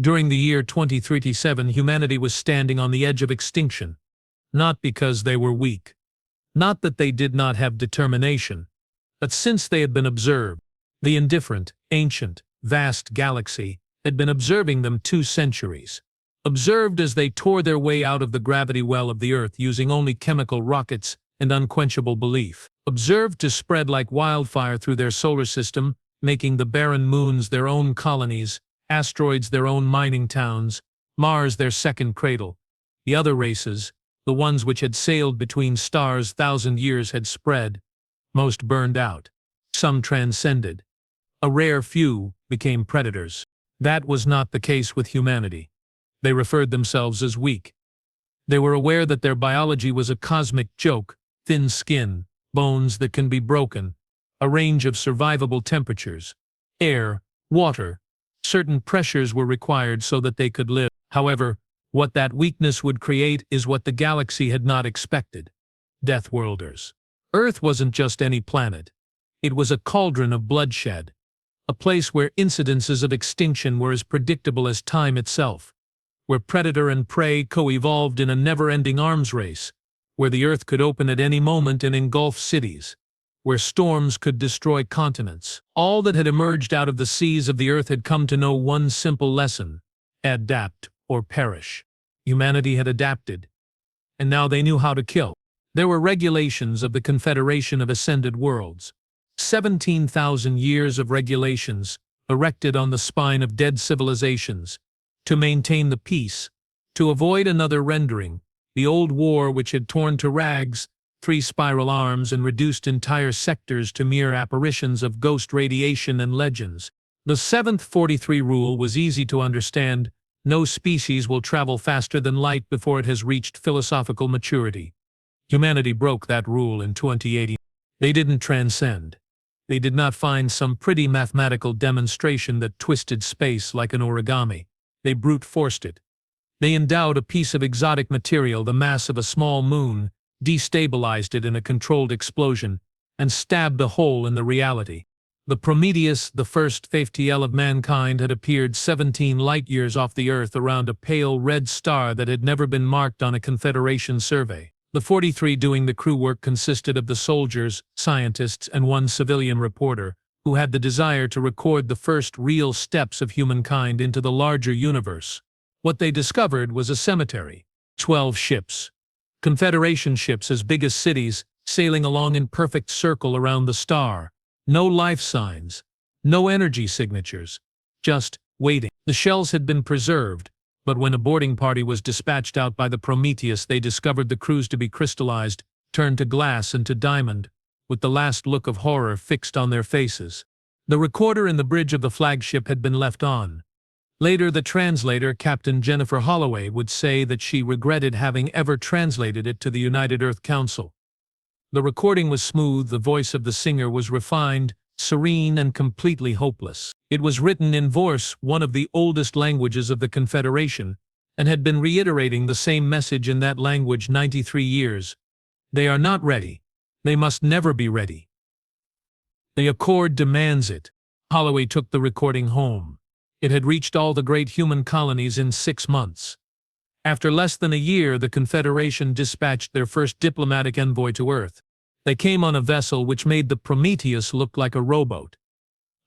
During the year 2037, humanity was standing on the edge of extinction, not because they were weak, not that they did not have determination, but since they had been observed. The indifferent, ancient, vast galaxy had been observing them 2 centuries. Observed as they tore their way out of the gravity well of the Earth using only chemical rockets and unquenchable belief. Observed to spread like wildfire through their solar system, making the barren moons their own colonies, asteroids their own mining towns, Mars their second cradle. The other races, the ones which had sailed between stars 1,000 years, had spread. Most burned out. Some transcended. A rare few became predators. That was not the case with humanity. They referred themselves as weak. They were aware that their biology was a cosmic joke: thin skin, bones that can be broken, a range of survivable temperatures, air, water. Certain pressures were required so that they could live. However, what that weakness would create is what the galaxy had not expected: death worlders. Earth wasn't just any planet. It was a cauldron of bloodshed, a place where incidences of extinction were as predictable as time itself, where predator and prey co-evolved in a never-ending arms race, where the Earth could open at any moment and engulf cities, where storms could destroy continents. All that had emerged out of the seas of the Earth had come to know one simple lesson: adapt or perish. Humanity had adapted, and now they knew how to kill. There were regulations of the Confederation of Ascended Worlds. 17,000 years of regulations, erected on the spine of dead civilizations, to maintain the peace, to avoid another rendering, the old war which had torn to rags 3 spiral arms and reduced entire sectors to mere apparitions of ghost radiation and legends. The 7th 43 rule was easy to understand: no species will travel faster than light before it has reached philosophical maturity. Humanity broke that rule in 2080. They didn't transcend. They did not find some pretty mathematical demonstration that twisted space like an origami. They brute forced it. They endowed a piece of exotic material the mass of a small moon, destabilized it in a controlled explosion, and stabbed a hole in the reality. The Prometheus, the first FTL of mankind, had appeared 17 light-years off the Earth around a pale red star that had never been marked on a Confederation survey. The 43 doing the crew work consisted of the soldiers, scientists, and 1 civilian reporter, who had the desire to record the first real steps of humankind into the larger universe. What they discovered was a cemetery. 12 ships. Confederation ships as big as cities, sailing along in perfect circle around the star. No life signs. No energy signatures. Just waiting. The shells had been preserved, but when a boarding party was dispatched out by the Prometheus, they discovered the crews to be crystallized, turned to glass and to diamond, with the last look of horror fixed on their faces. The recorder in the bridge of the flagship had been left on. Later, the translator, Captain Jennifer Holloway, would say that she regretted having ever translated it to the United Earth Council. The recording was smooth, the voice of the singer was refined, serene, and completely hopeless. It was written in Vorse, one of the oldest languages of the Confederation, and had been reiterating the same message in that language 93 years. They are not ready. They must never be ready. The Accord demands it. Holloway took the recording home. It had reached all the great human colonies in 6 months. After less than a year, the Confederation dispatched their first diplomatic envoy to Earth. They came on a vessel which made the Prometheus look like a rowboat.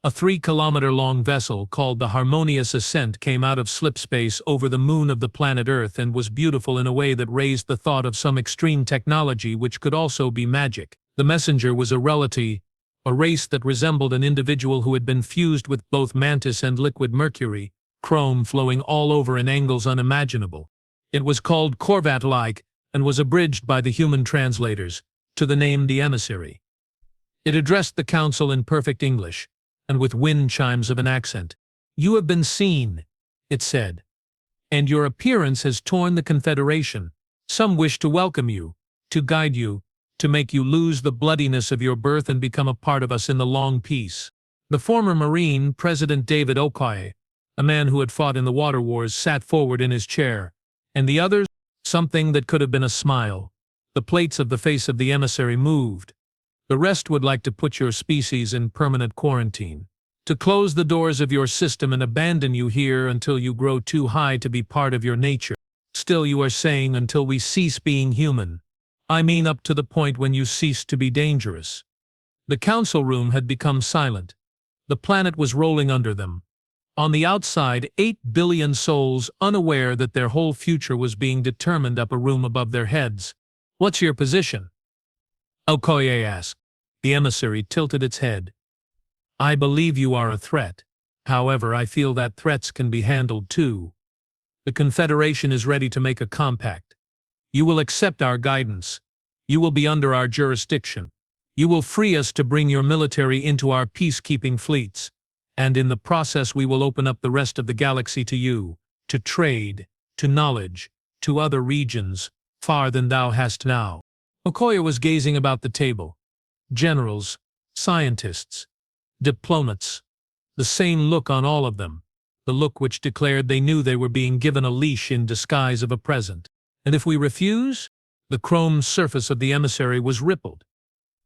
A 3-kilometer-long vessel called the Harmonious Ascent came out of slipspace over the moon of the planet Earth and was beautiful in a way that raised the thought of some extreme technology which could also be magic. The messenger was a relative, a race that resembled an individual who had been fused with both mantis and liquid mercury, chrome flowing all over in angles unimaginable. It was called Corvat-like and was abridged by the human translators to the name the Emissary. It addressed the Council in perfect English, and with wind chimes of an accent. "You have been seen," it said, "and your appearance has torn the Confederation. Some wish to welcome you, to guide you, to make you lose the bloodiness of your birth and become a part of us in the long peace." The former Marine, President David Okoye, a man who had fought in the water wars, sat forward in his chair, and the others, something that could have been a smile. The plates of the face of the emissary moved. "The rest would like to put your species in permanent quarantine." To close the doors of your system and abandon you here until you grow too high to be part of your nature. Still you are saying until we cease being human. I mean up to the point when you cease to be dangerous. The council room had become silent. The planet was rolling under them. On the outside, 8 billion souls unaware that their whole future was being determined up a room above their heads. What's your position? Okoye asked. The emissary tilted its head. I believe you are a threat. However, I feel that threats can be handled too. The Confederation is ready to make a compact. You will accept our guidance. You will be under our jurisdiction. You will free us to bring your military into our peacekeeping fleets. And in the process we will open up the rest of the galaxy to you, to trade, to knowledge, to other regions, far than thou hast now. Okoye was gazing about the table. Generals, scientists, diplomats. The same look on all of them. The look which declared they knew they were being given a leash in disguise of a present. And if we refuse? The chrome surface of the emissary was rippled.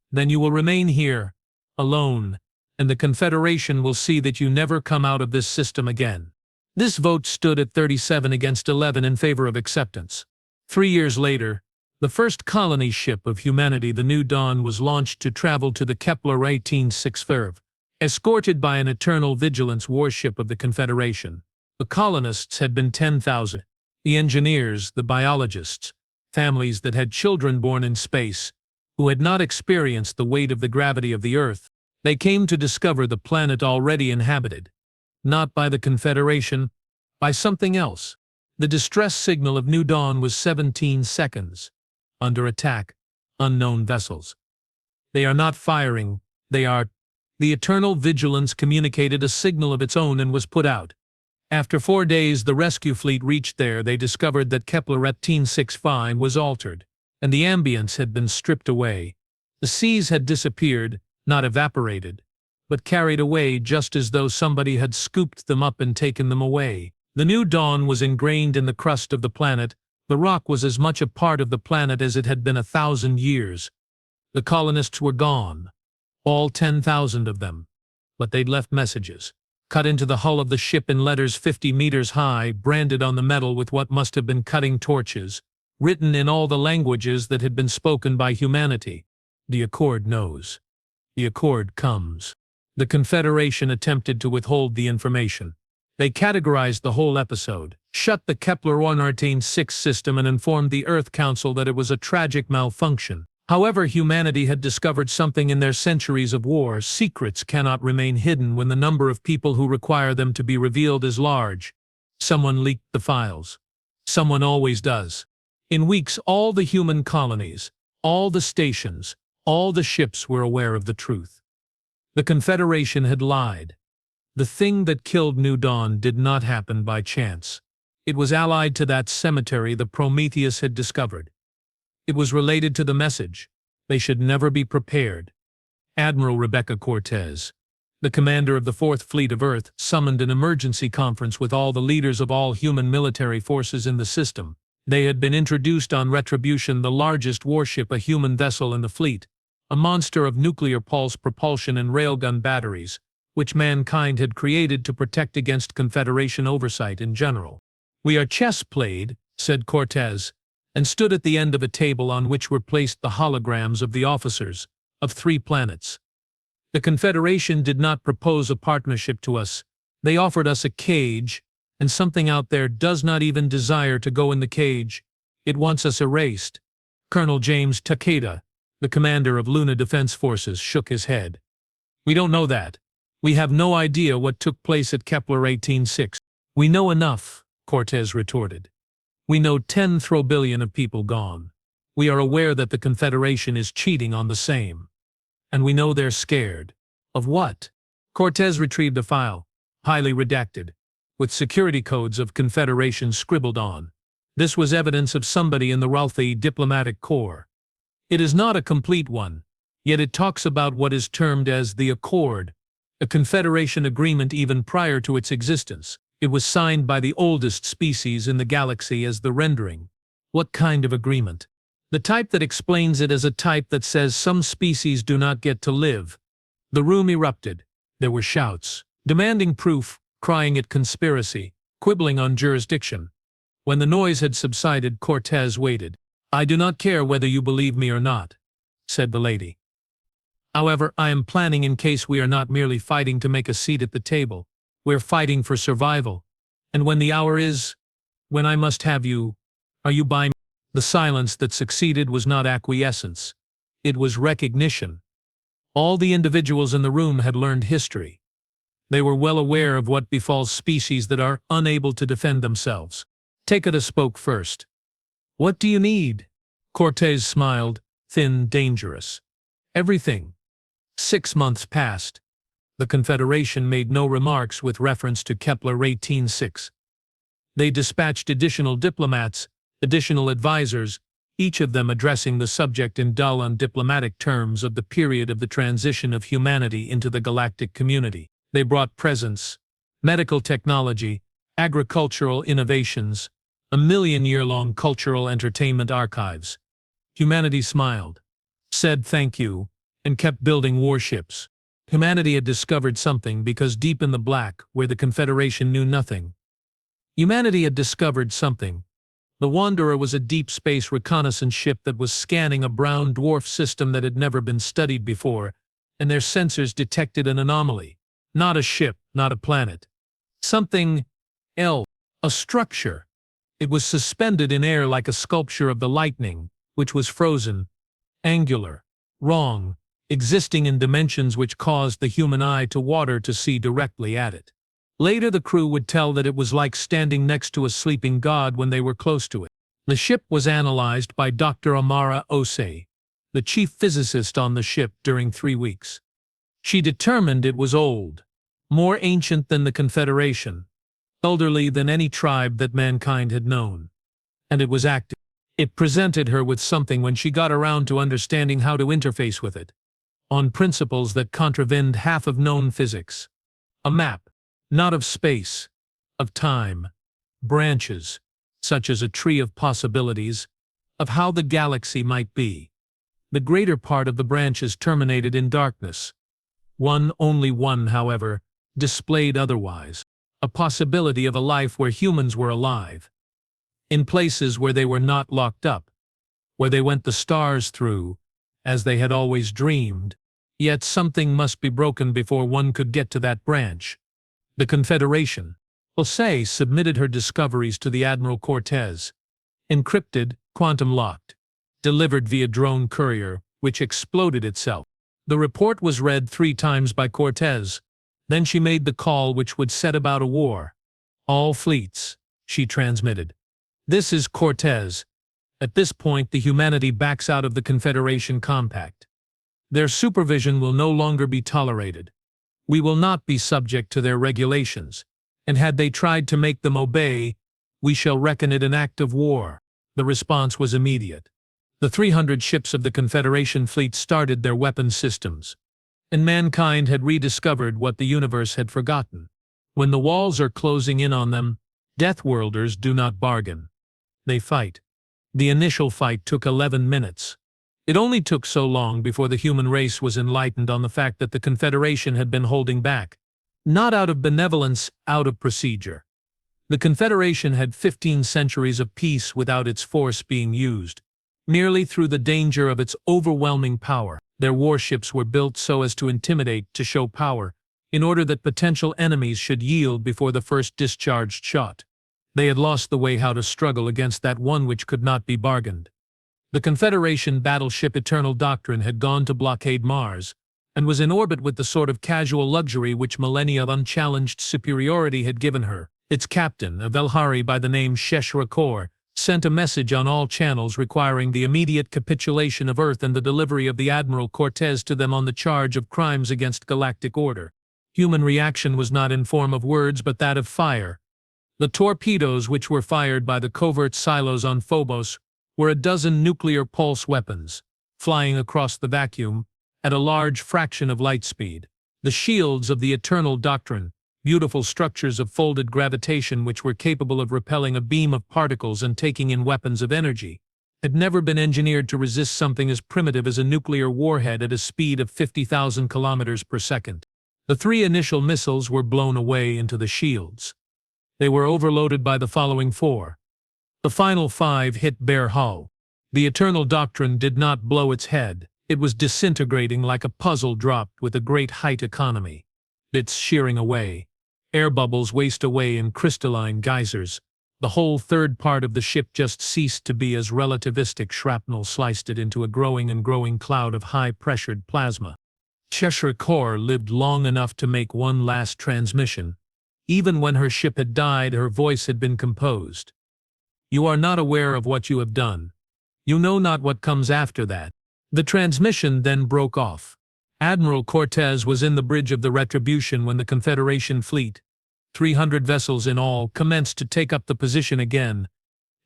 Then you will remain here, alone, and the Confederation will see that you never come out of this system again. This vote stood at 37 against 11 in favor of acceptance. 3 years later, the first colony ship of humanity, the New Dawn, was launched to travel to the Kepler 18-6 curve. Escorted by an Eternal Vigilance warship of the Confederation. The colonists had been 10,000. The engineers, the biologists, families that had children born in space, who had not experienced the weight of the gravity of the Earth. They came to discover the planet already inhabited. Not by the Confederation, by something else. The distress signal of New Dawn was 17 seconds. Under attack, unknown vessels. They are not firing, they are. The Eternal Vigilance communicated a signal of its own and was put out. After 4 days the rescue fleet reached there. They discovered that Kepler 18-6 was altered, and the ambience had been stripped away. The seas had disappeared, not evaporated, but carried away just as though somebody had scooped them up and taken them away. The New Dawn was ingrained in the crust of the planet. The rock was as much a part of the planet as it had been 1,000 years. The colonists were gone. All 10,000 of them. But they'd left messages, cut into the hull of the ship in letters 50 meters high, branded on the metal with what must have been cutting torches, written in all the languages that had been spoken by humanity. The Accord knows. The Accord comes. The Confederation attempted to withhold the information. They categorized the whole episode, shut the Kepler 18-6 system and informed the Earth Council that it was a tragic malfunction. However, humanity had discovered something in their centuries of war. Secrets cannot remain hidden when the number of people who require them to be revealed is large. Someone leaked the files. Someone always does. In weeks, all the human colonies, all the stations, all the ships were aware of the truth. The Confederation had lied. The thing that killed New Dawn did not happen by chance. It was allied to that cemetery the Prometheus had discovered. It was related to the message. They should never be prepared. Admiral Rebecca Cortez, the commander of the 4th Fleet of Earth, summoned an emergency conference with all the leaders of all human military forces in the system. They had been introduced on Retribution, the largest warship, a human vessel in the fleet, a monster of nuclear pulse propulsion and railgun batteries, which mankind had created to protect against Confederation oversight in general. "We are chess played," said Cortez, and stood at the end of a table on which were placed the holograms of the officers of 3 planets. The Confederation did not propose a partnership to us. They offered us a cage, and something out there does not even desire to go in the cage. It wants us erased. Colonel James Takeda, the commander of Luna Defense Forces, shook his head. "We don't know that. We have no idea what took place at Kepler 18-6. "We know enough," Cortez retorted. "We know 10 billion of people gone. We are aware that the Confederation is cheating on the same. And we know they're scared." "Of what?" Cortez retrieved a file, highly redacted, with security codes of Confederation scribbled on. This was evidence of somebody in the Ralphie diplomatic corps. It is not a complete one, yet it talks about what is termed as the Accord, a Confederation agreement even prior to its existence. It was signed by the oldest species in the galaxy as the rendering. What kind of agreement? The type that explains it as a type that says some species do not get to live. The room erupted. There were shouts. demanding proof, crying at conspiracy, quibbling on jurisdiction. When the noise had subsided, Cortez waited. "I do not care whether you believe me or not," said the lady. "However, I am planning in case we are not merely fighting to make a seat at the table. We're fighting for survival. And when the hour is, when I must have you, are you by me?" The silence that succeeded was not acquiescence. It was recognition. All the individuals in the room had learned history. They were well aware of what befalls species that are unable to defend themselves. Takeda spoke first. "What do you need?" Cortez smiled, thin, dangerous. "Everything." 6 months passed. The Confederation made no remarks with reference to Kepler 18-6. They dispatched additional diplomats, additional advisors, each of them addressing the subject in dull, undiplomatic terms of the period of the transition of humanity into the galactic community. They brought presents, medical technology, agricultural innovations, a million-year-long cultural entertainment archives. Humanity smiled, said thank you, and kept building warships. Humanity had discovered something because deep in the black, where the Confederation knew nothing, humanity had discovered something. The Wanderer was a deep space reconnaissance ship that was scanning a brown dwarf system that had never been studied before, and their sensors detected an anomaly. Not a ship, not a planet. Something else, a structure. It was suspended in air like a sculpture of the lightning, which was frozen, angular, wrong, existing in dimensions which caused the human eye to water to see directly at it. Later the crew would tell that it was like standing next to a sleeping god when they were close to it. The ship was analyzed by Dr. Amara Osei, the chief physicist on the ship, during 3 weeks. She determined it was old, more ancient than the Confederation, elderly than any tribe that mankind had known. And it was active. It presented her with something when she got around to understanding how to interface with it, on principles that contravened half of known physics. A map. Not of space, of time, branches, such as a tree of possibilities, of how the galaxy might be. The greater part of the branches terminated in darkness. Only one, however, displayed otherwise, a possibility of a life where humans were alive, in places where they were not locked up, where they went the stars through, as they had always dreamed. Yet something must be broken before one could get to that branch. The Confederation. Osei submitted her discoveries to the Admiral Cortez. Encrypted, quantum-locked. Delivered via drone courier, which exploded itself. The report was read 3 times by Cortez. Then she made the call which would set about a war. "All fleets," she transmitted. "This is Cortez. At this point, the humanity backs out of the Confederation compact. Their supervision will no longer be tolerated. We will not be subject to their regulations, and had they tried to make them obey, we shall reckon it an act of war." The response was immediate. The 300 ships of the Confederation fleet started their weapons systems, and mankind had rediscovered what the universe had forgotten. When the walls are closing in on them, Deathworlders do not bargain. They fight. The initial fight took 11 minutes. It only took so long before the human race was enlightened on the fact that the Confederation had been holding back. Not out of benevolence, out of procedure. The Confederation had 15 centuries of peace without its force being used, merely through the danger of its overwhelming power. Their warships were built so as to intimidate, to show power, in order that potential enemies should yield before the first discharged shot. They had lost the way how to struggle against that one which could not be bargained. The Confederation battleship Eternal Doctrine had gone to blockade Mars, and was in orbit with the sort of casual luxury which millennia of unchallenged superiority had given her. Its captain, a Velhari by the name Sheshrakor, sent a message on all channels requiring the immediate capitulation of Earth and the delivery of the Admiral Cortez to them on the charge of crimes against galactic order. Human reaction was not in form of words but that of fire. The torpedoes which were fired by the covert silos on Phobos were a dozen nuclear pulse weapons, flying across the vacuum at a large fraction of light speed. The shields of the Eternal Doctrine, beautiful structures of folded gravitation which were capable of repelling a beam of particles and taking in weapons of energy, had never been engineered to resist something as primitive as a nuclear warhead at a speed of 50,000 kilometers per second. The 3 initial missiles were blown away into the shields. They were overloaded by the following 4. The final 5 hit bare hull. The Eternal Doctrine did not blow its head. It was disintegrating like a puzzle dropped with a great height economy. Bits shearing away. Air bubbles waste away in crystalline geysers. The whole third part of the ship just ceased to be as relativistic shrapnel sliced it into a growing and growing cloud of high-pressured plasma. Cheshire Core lived long enough to make one last transmission. Even when her ship had died, her voice had been composed. You are not aware of what you have done. You know not what comes after that. The transmission then broke off. Admiral Cortez was in the bridge of the Retribution when the Confederation fleet, 300 vessels in all, commenced to take up the position again.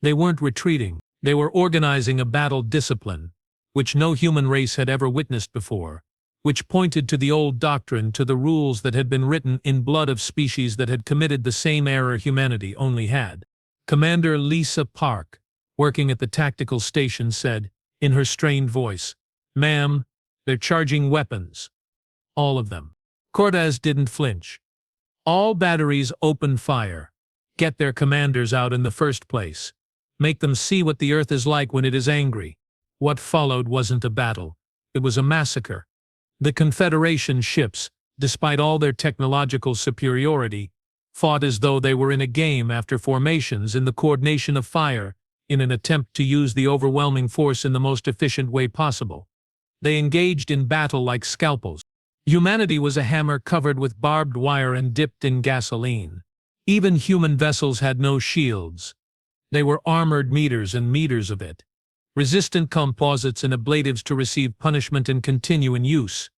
They weren't retreating. They were organizing a battle discipline, which no human race had ever witnessed before, which pointed to the old doctrine, to the rules that had been written in blood of species that had committed the same error humanity only had. Commander Lisa Park, working at the tactical station, said, in her strained voice, "Ma'am, they're charging weapons. All of them." Cortez didn't flinch. "All batteries open fire. Get their commanders out in the first place. Make them see what the Earth is like when it is angry." What followed wasn't a battle. It was a massacre. The Confederation ships, despite all their technological superiority, fought as though they were in a game after formations in the coordination of fire, in an attempt to use the overwhelming force in the most efficient way possible. They engaged in battle like scalpels. Humanity was a hammer covered with barbed wire and dipped in gasoline. Even human vessels had no shields. They were armored meters and meters of it. Resistant composites and ablatives to receive punishment and continue in use.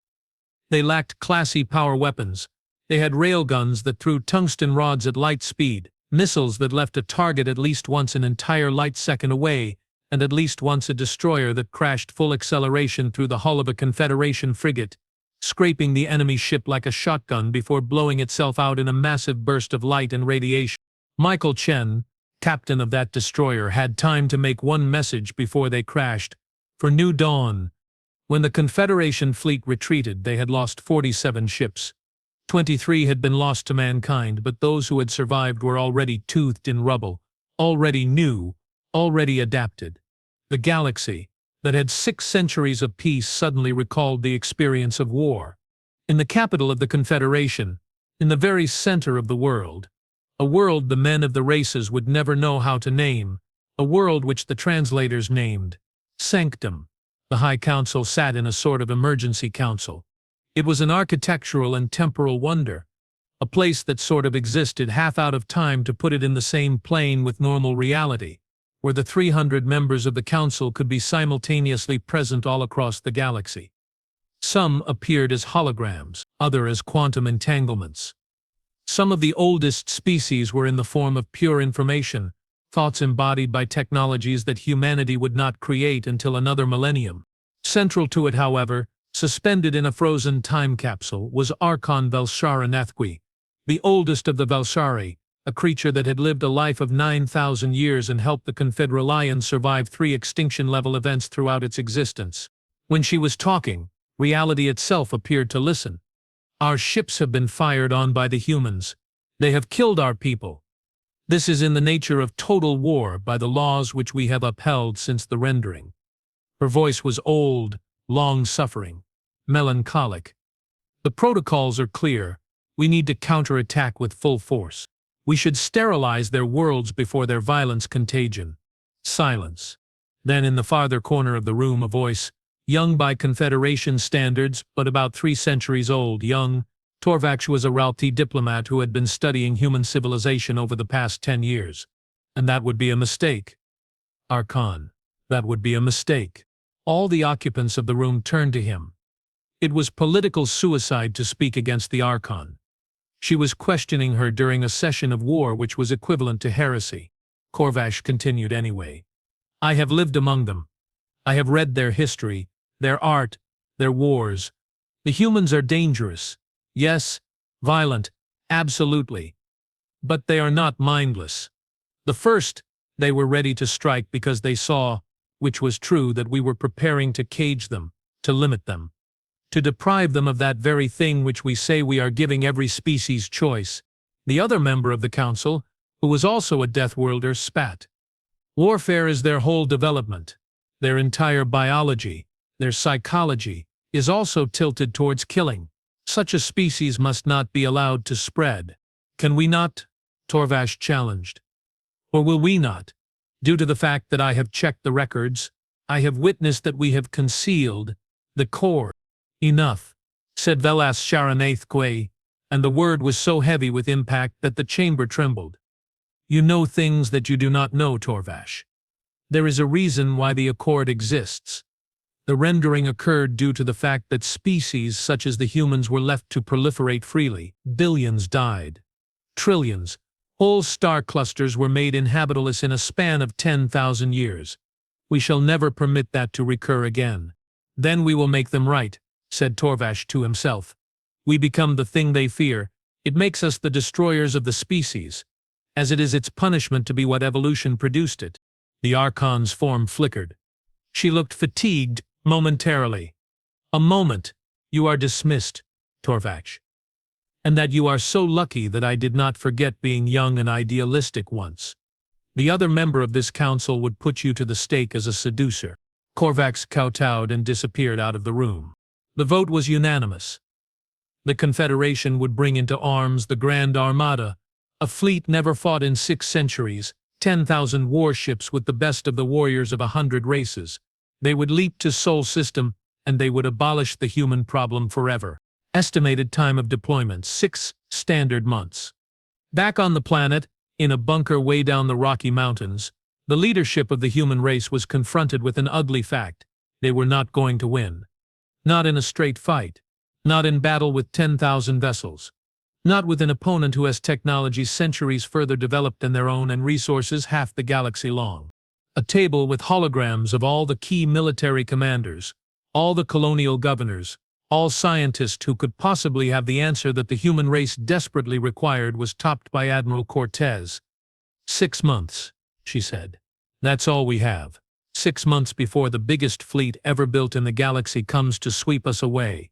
They lacked classy power weapons. They had railguns that threw tungsten rods at light speed, missiles that left a target at least once an entire light second away, and at least once a destroyer that crashed full acceleration through the hull of a Confederation frigate, scraping the enemy ship like a shotgun before blowing itself out in a massive burst of light and radiation. Michael Chen, captain of that destroyer, had time to make one message before they crashed, for New Dawn. When the Confederation fleet retreated, they had lost 47 ships. 23 had been lost to mankind, but those who had survived were already toothed in rubble, already new, already adapted. The galaxy, that had 6 centuries of peace, suddenly recalled the experience of war. In the capital of the Confederation, in the very center of the world, a world the men of the races would never know how to name, a world which the translators named Sanctum. The High Council sat in a sort of emergency council. It was an architectural and temporal wonder, a place that sort of existed half out of time to put it in the same plane with normal reality, where the 300 members of the council could be simultaneously present all across the galaxy. Some appeared as holograms, others as quantum entanglements. Some of the oldest species were in the form of pure information, thoughts embodied by technologies that humanity would not create until another millennium. Central to it, however, suspended in a frozen time capsule, was Archon Velshara Nathqui, the oldest of the Velshari, a creature that had lived a life of 9,000 years and helped the Confederation survive 3 extinction-level events throughout its existence. When she was talking, reality itself appeared to listen. "Our ships have been fired on by the humans. They have killed our people. This is in the nature of total war by the laws which we have upheld since the rendering." Her voice was old, long-suffering, melancholic. "The protocols are clear. We need to counterattack with full force. We should sterilize their worlds before their violence contagion." Silence. Then in the farther corner of the room a voice, young by Confederation standards, but about 3 centuries old, young. Torvax was a Ralti diplomat who had been studying human civilization over the past 10 years. And that would be a mistake. Archon. That would be a mistake. All the occupants of the room turned to him. It was political suicide to speak against the Archon. She was questioning her during a session of war which was equivalent to heresy. Corvash continued anyway. "I have lived among them. I have read their history, their art, their wars. The humans are dangerous. Yes, violent, absolutely. But they are not mindless. The first, they were ready to strike because they saw, which was true, that we were preparing to cage them, to limit them, to deprive them of that very thing which we say we are giving every species choice. The other member of the council, who was also a Death Worlder, spat. Warfare is their whole development. Their entire biology, their psychology, is also tilted towards killing. Such a species must not be allowed to spread. Can we not? Torvash challenged. Or will we not? Due to the fact that I have checked the records, I have witnessed that we have concealed the core. Enough, said Velas Sharanathque, and the word was so heavy with impact that the chamber trembled. You know things that you do not know, Torvash. There is a reason why the Accord exists. The rendering occurred due to the fact that species such as the humans were left to proliferate freely. Billions died. Trillions, whole star clusters were made inhabitable in a span of 10,000 years. We shall never permit that to recur again. Then we will make them right, said Torvash to himself. We become the thing they fear. It makes us the destroyers of the species, as it is its punishment to be what evolution produced it. The Archon's form flickered. She looked fatigued momentarily. A moment. You are dismissed, Torvash. And that you are so lucky that I did not forget being young and idealistic once. The other member of this council would put you to the stake as a seducer. Korvax kowtowed and disappeared out of the room. The vote was unanimous. The Confederation would bring into arms the Grand Armada, a fleet never fought in 6 centuries, 10,000 warships with the best of the warriors of 100 races. They would leap to Sol System, and they would abolish the human problem forever. Estimated time of deployment, 6 standard months. Back on the planet, in a bunker way down the Rocky Mountains, the leadership of the human race was confronted with an ugly fact. They were not going to win. Not in a straight fight. Not in battle with 10,000 vessels. Not with an opponent who has technology centuries further developed than their own and resources half the galaxy long. A table with holograms of all the key military commanders, all the colonial governors, all scientists who could possibly have the answer that the human race desperately required was topped by Admiral Cortez. 6 months, she said. That's all we have. 6 months before the biggest fleet ever built in the galaxy comes to sweep us away.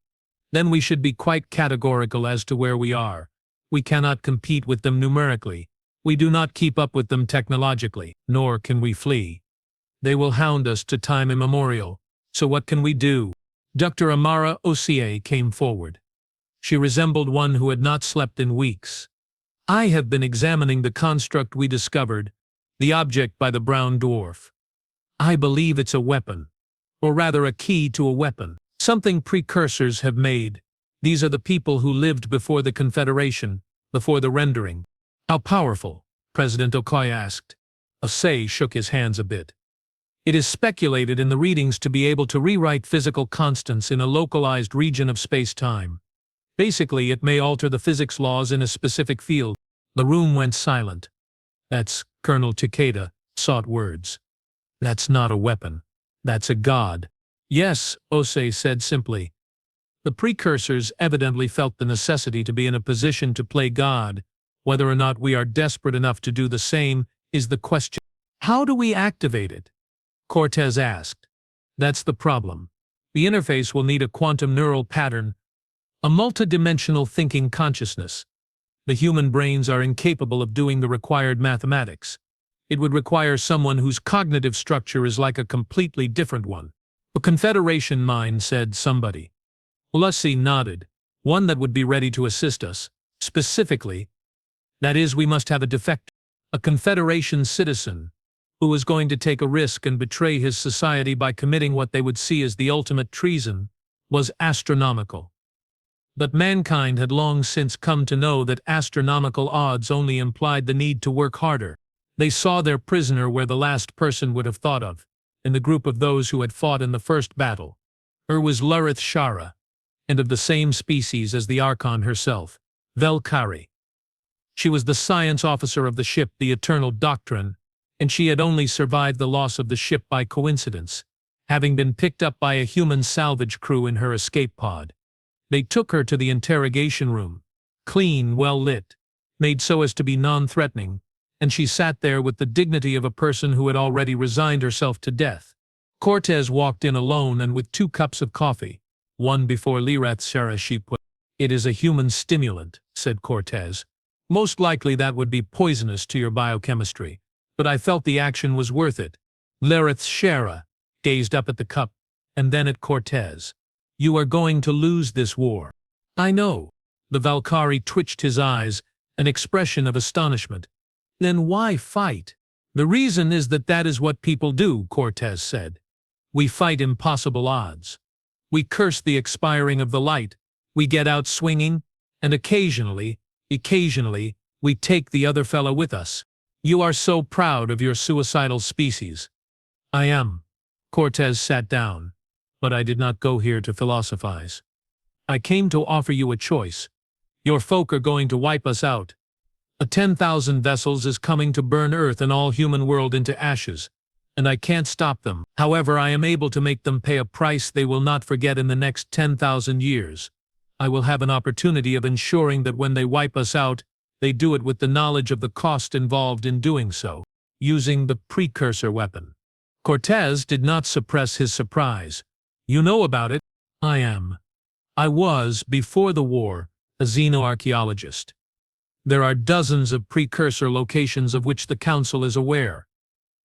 Then we should be quite categorical as to where we are. We cannot compete with them numerically. We do not keep up with them technologically, nor can we flee. They will hound us to time immemorial. So what can we do? Dr. Amara Osie came forward. She resembled one who had not slept in weeks. I have been examining the construct we discovered, the object by the brown dwarf. I believe it's a weapon, or rather a key to a weapon. Something precursors have made. These are the people who lived before the Confederation, before the rendering. How powerful? President Okoye asked. Osie shook his hands a bit. It is speculated in the readings to be able to rewrite physical constants in a localized region of space-time. Basically, it may alter the physics laws in a specific field. The room went silent. That's Colonel Takeda sought words. That's not a weapon. That's a god. Yes, Osie said simply. The precursors evidently felt the necessity to be in a position to play God. Whether or not we are desperate enough to do the same is the question. How do we activate it? Cortez asked. That's the problem. The interface will need a quantum neural pattern, a multidimensional thinking consciousness. The human brains are incapable of doing the required mathematics. It would require someone whose cognitive structure is like a completely different one. A Confederation mind, said somebody. Ulussi nodded. One that would be ready to assist us. Specifically, that is, we must have a defector, a Confederation citizen, who was going to take a risk and betray his society by committing what they would see as the ultimate treason, was astronomical. But mankind had long since come to know that astronomical odds only implied the need to work harder. They saw their prisoner where the last person would have thought of, in the group of those who had fought in the first battle. Her was Lurith Shara, and of the same species as the Archon herself, Velkari. She was the science officer of the ship, the Eternal Doctrine, and she had only survived the loss of the ship by coincidence, having been picked up by a human salvage crew in her escape pod. They took her to the interrogation room, clean, well lit, made so as to be non-threatening, and she sat there with the dignity of a person who had already resigned herself to death. Cortez walked in alone and with 2 cups of coffee. One before Lirath Shara she put. It is a human stimulant, said Cortez. Most likely that would be poisonous to your biochemistry, but I felt the action was worth it. Lirath Shara gazed up at the cup, and then at Cortez. You are going to lose this war. I know. The Valkyrie twitched his eyes, an expression of astonishment. Then why fight? The reason is that is what people do, Cortez said. We fight impossible odds. We curse the expiring of the light, we get out swinging, and occasionally, we take the other fellow with us. You are so proud of your suicidal species. I am. Cortez sat down, but I did not go here to philosophize. I came to offer you a choice. Your folk are going to wipe us out. A 10,000 vessels is coming to burn Earth and all human world into ashes, and I can't stop them. However, I am able to make them pay a price they will not forget in the next 10,000 years. I will have an opportunity of ensuring that when they wipe us out, they do it with the knowledge of the cost involved in doing so, using the precursor weapon. Cortez did not suppress his surprise. You know about it? I was, before the war, a xenoarchaeologist. There are dozens of precursor locations of which the Council is aware.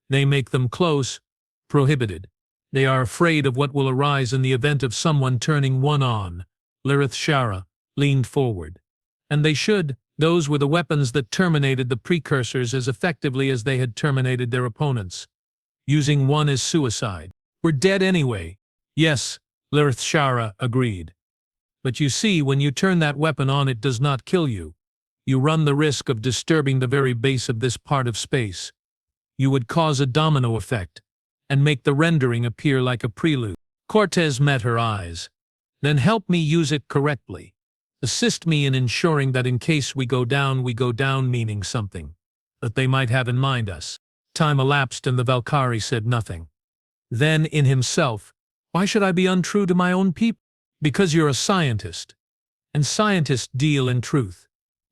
They make them close, prohibited. They are afraid of what will arise in the event of someone turning one on. Lirath Shara leaned forward. And they should. Those were the weapons that terminated the precursors as effectively as they had terminated their opponents. Using one is suicide. We're dead anyway. Yes, Lirath Shara agreed. But you see, when you turn that weapon on, it does not kill you. You run the risk of disturbing the very base of this part of space. You would cause a domino effect, and make the rendering appear like a prelude. Cortez met her eyes. Then help me use it correctly. Assist me in ensuring that in case we go down, meaning something. That they might have in mind us. Time elapsed and the Valkyrie said nothing. Then, in himself, why should I be untrue to my own people? Because you're a scientist. And scientists deal in truth.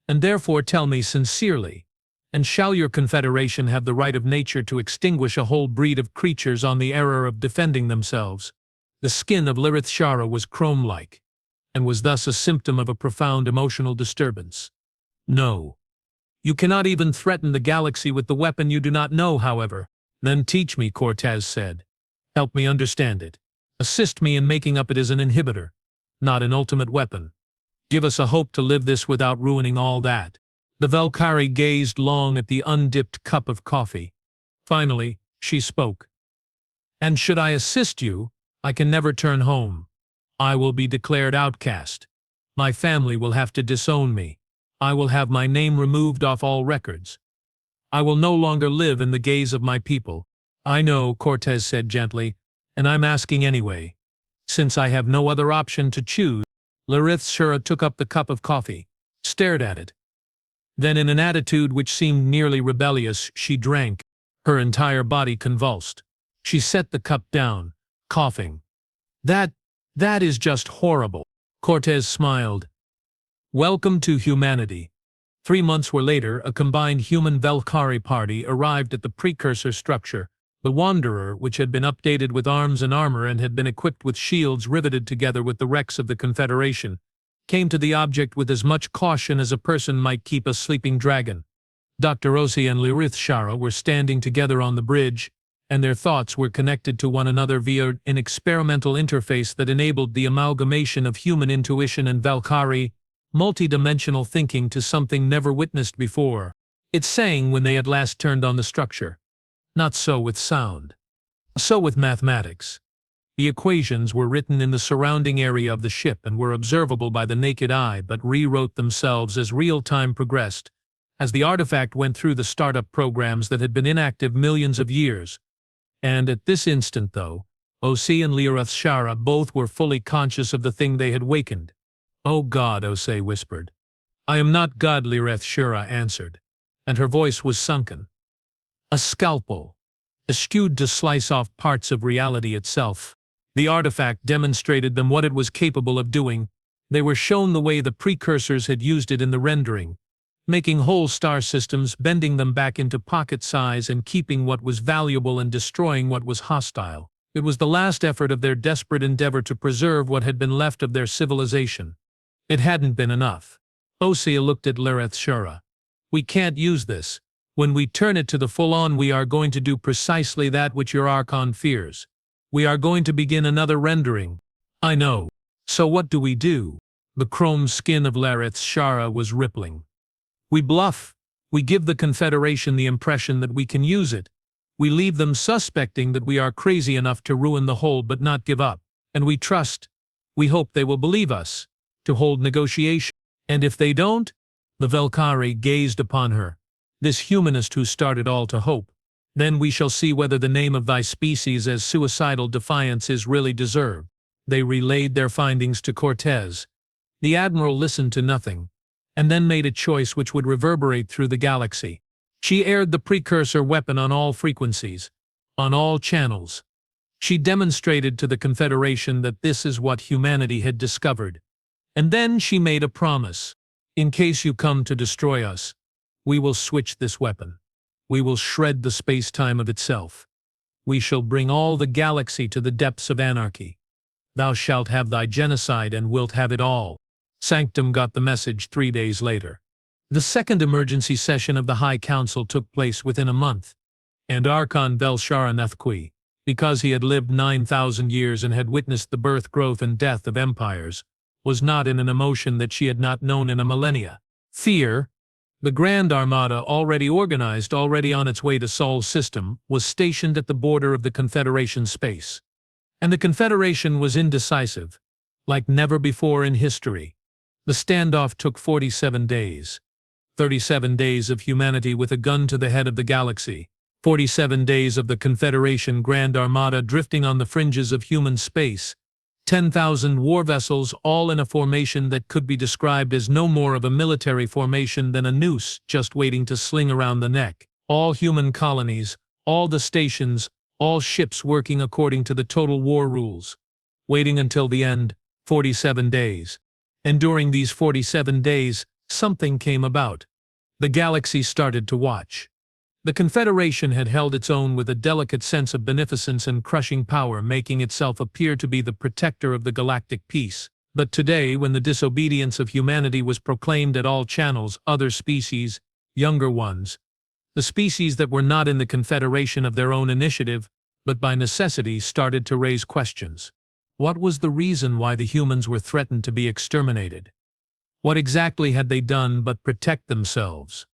And therefore tell me sincerely, and shall your Confederation have the right of nature to extinguish a whole breed of creatures on the error of defending themselves? The skin of Lirath Shara was chrome-like, and was thus a symptom of a profound emotional disturbance. No. You cannot even threaten the galaxy with the weapon you do not know, however. Then teach me, Cortez said. Help me understand it. Assist me in making up it as an inhibitor, not an ultimate weapon. Give us a hope to live this without ruining all that. The Valkyrie gazed long at the undipped cup of coffee. Finally, she spoke. And should I assist you, I can never turn home. I will be declared outcast. My family will have to disown me. I will have my name removed off all records. I will no longer live in the gaze of my people. I know, Cortez said gently, and I'm asking anyway. Since I have no other option to choose. Lirath Shara took up the cup of coffee, stared at it. Then in an attitude which seemed nearly rebellious, she drank. Her entire body convulsed. She set the cup down, coughing. That is just horrible. Cortez smiled. Welcome to humanity. 3 months were later, a combined human Valkyrie party arrived at the precursor structure. The Wanderer, which had been updated with arms and armor and had been equipped with shields riveted together with the wrecks of the Confederation, came to the object with as much caution as a person might keep a sleeping dragon. Dr. Ossi and Lirath Shara were standing together on the bridge, and their thoughts were connected to one another via an experimental interface that enabled the amalgamation of human intuition and Valkyrie, multidimensional thinking to something never witnessed before. It sang when they at last turned on the structure. Not so with sound. So with mathematics. The equations were written in the surrounding area of the ship and were observable by the naked eye, but rewrote themselves as real-time progressed, as the artifact went through the startup programs that had been inactive millions of years. And at this instant, though, Ossi and Lirath Shara both were fully conscious of the thing they had wakened. "Oh God," Ossi whispered. "I am not God," Lirath Shara answered, and her voice was sunken. A scalpel, eschewed to slice off parts of reality itself. The artifact demonstrated them what it was capable of doing. They were shown the way the precursors had used it in the rendering, making whole star systems, bending them back into pocket size and keeping what was valuable and destroying what was hostile. It was the last effort of their desperate endeavor to preserve what had been left of their civilization. It hadn't been enough. Osea looked at Lareth Shura. We can't use this. When we turn it to the full-on, we are going to do precisely that which your Archon fears. We are going to begin another rendering. I know. So what do we do? The chrome skin of Lareth Shura was rippling. We bluff. We give the Confederation the impression that we can use it. We leave them suspecting that we are crazy enough to ruin the whole but not give up. And we trust. We hope they will believe us. To hold negotiation. And if they don't? The Velkari gazed upon her. This humanist who started all to hope. Then we shall see whether the name of thy species as suicidal defiance is really deserved. They relayed their findings to Cortez. The Admiral listened to nothing, and then made a choice which would reverberate through the galaxy. She aired the precursor weapon on all frequencies, on all channels. She demonstrated to the Confederation that this is what humanity had discovered. And then she made a promise. In case you come to destroy us, we will switch this weapon. We will shred the space-time of itself. We shall bring all the galaxy to the depths of anarchy. Thou shalt have thy genocide and wilt have it all. Sanctum got the message 3 days later. The second emergency session of the High Council took place within a month, and Archon Velshara, because he had lived 9,000 years and had witnessed the birth, growth, and death of empires, was not in an emotion that she had not known in a millennia. Fear. The Grand Armada, already organized, already on its way to Sol System, was stationed at the border of the Confederation space. And the Confederation was indecisive, like never before in history. The standoff took 47 days. 37 days of humanity with a gun to the head of the galaxy. 47 days of the Confederation Grand Armada drifting on the fringes of human space. 10,000 war vessels, all in a formation that could be described as no more of a military formation than a noose just waiting to sling around the neck. All human colonies, all the stations, all ships working according to the total war rules. Waiting until the end, 47 days. And during these 47 days, something came about. The galaxy started to watch. The Confederation had held its own with a delicate sense of beneficence and crushing power, making itself appear to be the protector of the galactic peace. But today, when the disobedience of humanity was proclaimed at all channels, other species, younger ones, the species that were not in the Confederation of their own initiative, but by necessity, started to raise questions. What was the reason why the humans were threatened to be exterminated? What exactly had they done but protect themselves?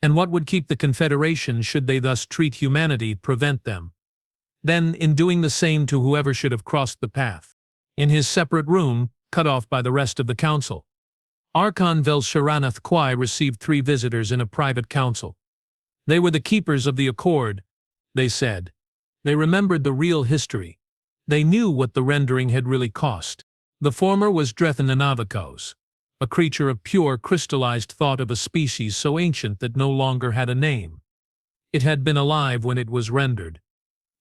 And what would keep the Confederation, should they thus treat humanity, prevent them? Then, in doing the same to whoever should have crossed the path. In his separate room, cut off by the rest of the council, Archon Velshara received 3 visitors in a private council. They were the keepers of the accord, they said. They remembered the real history. They knew what the rendering had really cost. The former was Drethananavakos, a creature of pure crystallized thought of a species so ancient that no longer had a name. It had been alive when it was rendered.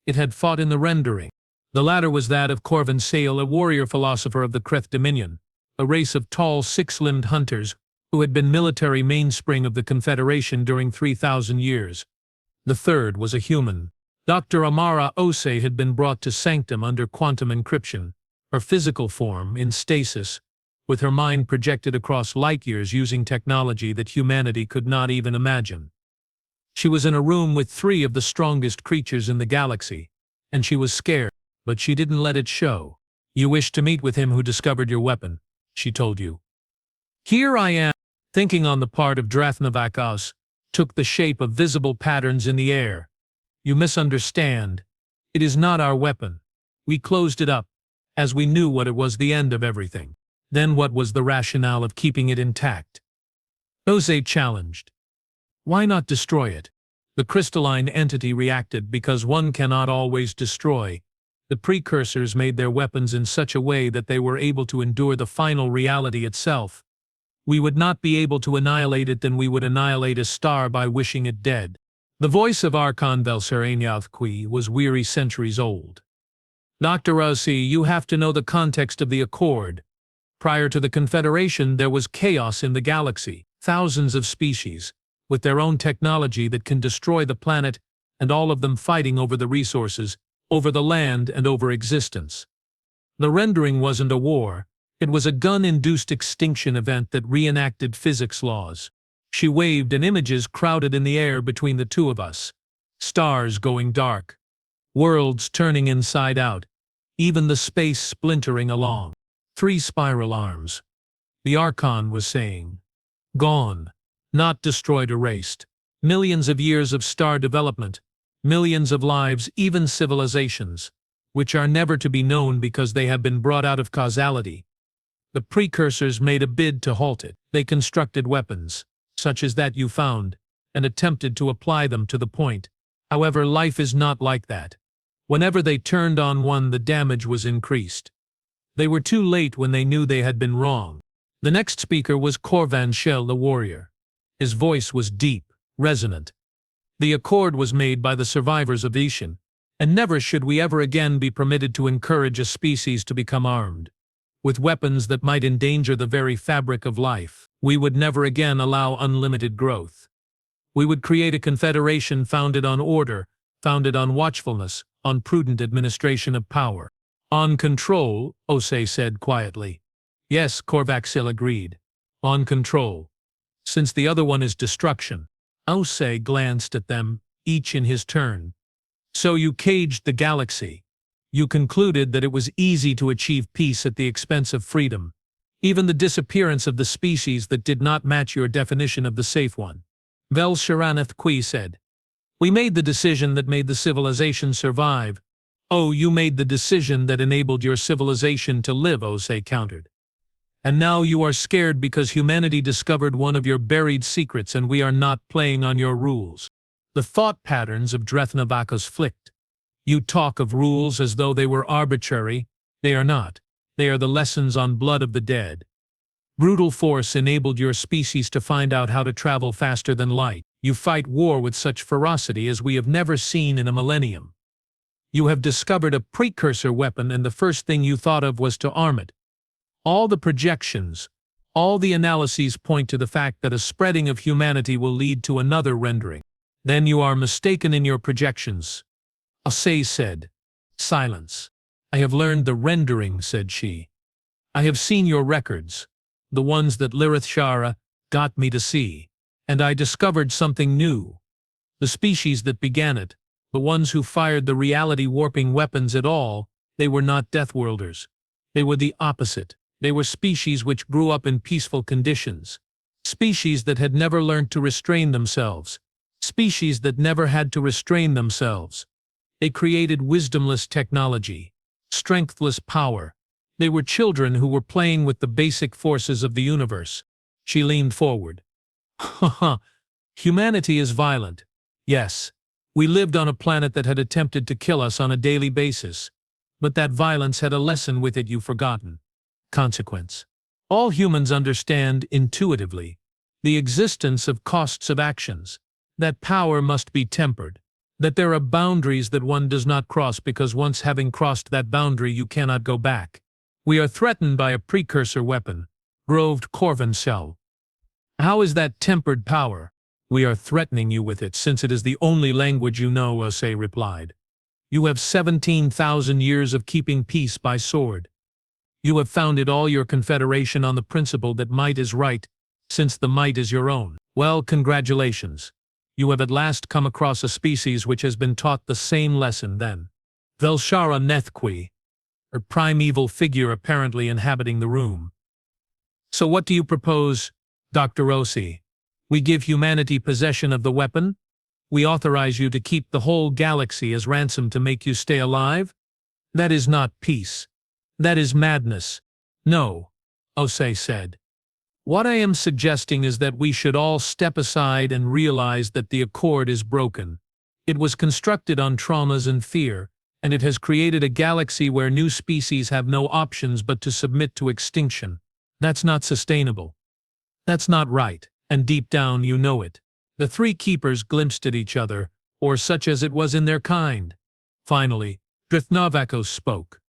It had fought in the rendering. The latter was that of Corvin Sale, a warrior philosopher of the Kreth Dominion, a race of tall, 6-limbed hunters who had been military mainspring of the Confederation during 3,000 years. The third was a human. Dr. Amara Osei had been brought to Sanctum under quantum encryption, her physical form in stasis, with her mind projected across light years using technology that humanity could not even imagine. She was in a room with 3 of the strongest creatures in the galaxy, and she was scared, but she didn't let it show. You wish to meet with him who discovered your weapon, she told you. Here I am, thinking on the part of Drathnavakos, took the shape of visible patterns in the air. You misunderstand. It is not our weapon. We closed it up, as we knew what it was, the end of everything. Then what was the rationale of keeping it intact? Osei challenged. Why not destroy it? The crystalline entity reacted because one cannot always destroy. The precursors made their weapons in such a way that they were able to endure the final reality itself. We would not be able to annihilate it, then we would annihilate a star by wishing it dead. The voice of Archon Velshara was weary centuries old. Dr. Osei, you have to know the context of the Accord. Prior to the Confederation, there was chaos in the galaxy, thousands of species, with their own technology that can destroy the planet, and all of them fighting over the resources, over the land and over existence. The rendering wasn't a war, it was a gun-induced extinction event that reenacted physics laws. She waved and images crowded in the air between the two of us. Stars going dark. Worlds turning inside out. Even the space splintering along. 3 spiral arms. The Archon was saying. Gone. Not destroyed, erased. Millions of years of star development. Millions of lives, even civilizations, which are never to be known because they have been brought out of causality. The precursors made a bid to halt it. They constructed weapons, such as that you found, and attempted to apply them to the point. However, life is not like that. Whenever they turned on one, the damage was increased. They were too late when they knew they had been wrong. The next speaker was Corvan Shell the warrior. His voice was deep, resonant. The accord was made by the survivors of Ishan, and never should we ever again be permitted to encourage a species to become armed with weapons that might endanger the very fabric of life. We would never again allow unlimited growth. We would create a confederation founded on order, founded on watchfulness, on prudent administration of power. On control, Osei said quietly. Yes, Korvaxil agreed. On control. Since the other one is destruction. Osei glanced at them, each in his turn. So you caged the galaxy. You concluded that it was easy to achieve peace at the expense of freedom. Even the disappearance of the species that did not match your definition of the safe one. Vel Sharaneth Kui said. We made the decision that made the civilization survive. Oh, you made the decision that enabled your civilization to live, Osei countered. And now you are scared because humanity discovered one of your buried secrets and we are not playing on your rules. The thought patterns of Drethnavakos flicked. You talk of rules as though they were arbitrary. They are not. They are the lessons on blood of the dead. Brutal force enabled your species to find out how to travel faster than light. You fight war with such ferocity as we have never seen in a millennium. You have discovered a precursor weapon and the first thing you thought of was to arm it. All the projections, all the analyses point to the fact that a spreading of humanity will lead to another rendering. Then you are mistaken in your projections. Osei said. Silence. I have learned the rendering, said she. I have seen your records, the ones that Lirith Shara got me to see, and I discovered something new. The species that began it, the ones who fired the reality-warping weapons at all, they were not Deathworlders. They were the opposite. They were species which grew up in peaceful conditions. Species that had never learned to restrain themselves. Species that never had to restrain themselves. They created wisdomless technology, strengthless power. They were children who were playing with the basic forces of the universe. She leaned forward. Humanity is violent. Yes, we lived on a planet that had attempted to kill us on a daily basis. But that violence had a lesson with it you've forgotten. Consequence. All humans understand intuitively the existence of costs of actions, that power must be tempered, that there are boundaries that one does not cross because once having crossed that boundary you cannot go back. We are threatened by a precursor weapon, groved Corvan Shell. How is that tempered power? We are threatening you with it since it is the only language you know, Osei replied. You have 17,000 years of keeping peace by sword. You have founded all your confederation on the principle that might is right, since the might is your own. Well, congratulations. You have at last come across a species which has been taught the same lesson then. Velshara Nethqui, her primeval figure apparently inhabiting the room. So what do you propose, Dr. Osei? We give humanity possession of the weapon? We authorize you to keep the whole galaxy as ransom to make you stay alive? That is not peace. That is madness. No, Osei said. What I am suggesting is that we should all step aside and realize that the accord is broken. It was constructed on traumas and fear, and it has created a galaxy where new species have no options but to submit to extinction. That's not sustainable. That's not right, and deep down you know it. The three keepers glimpsed at each other, or such as it was in their kind. Finally, Drethnavakos spoke.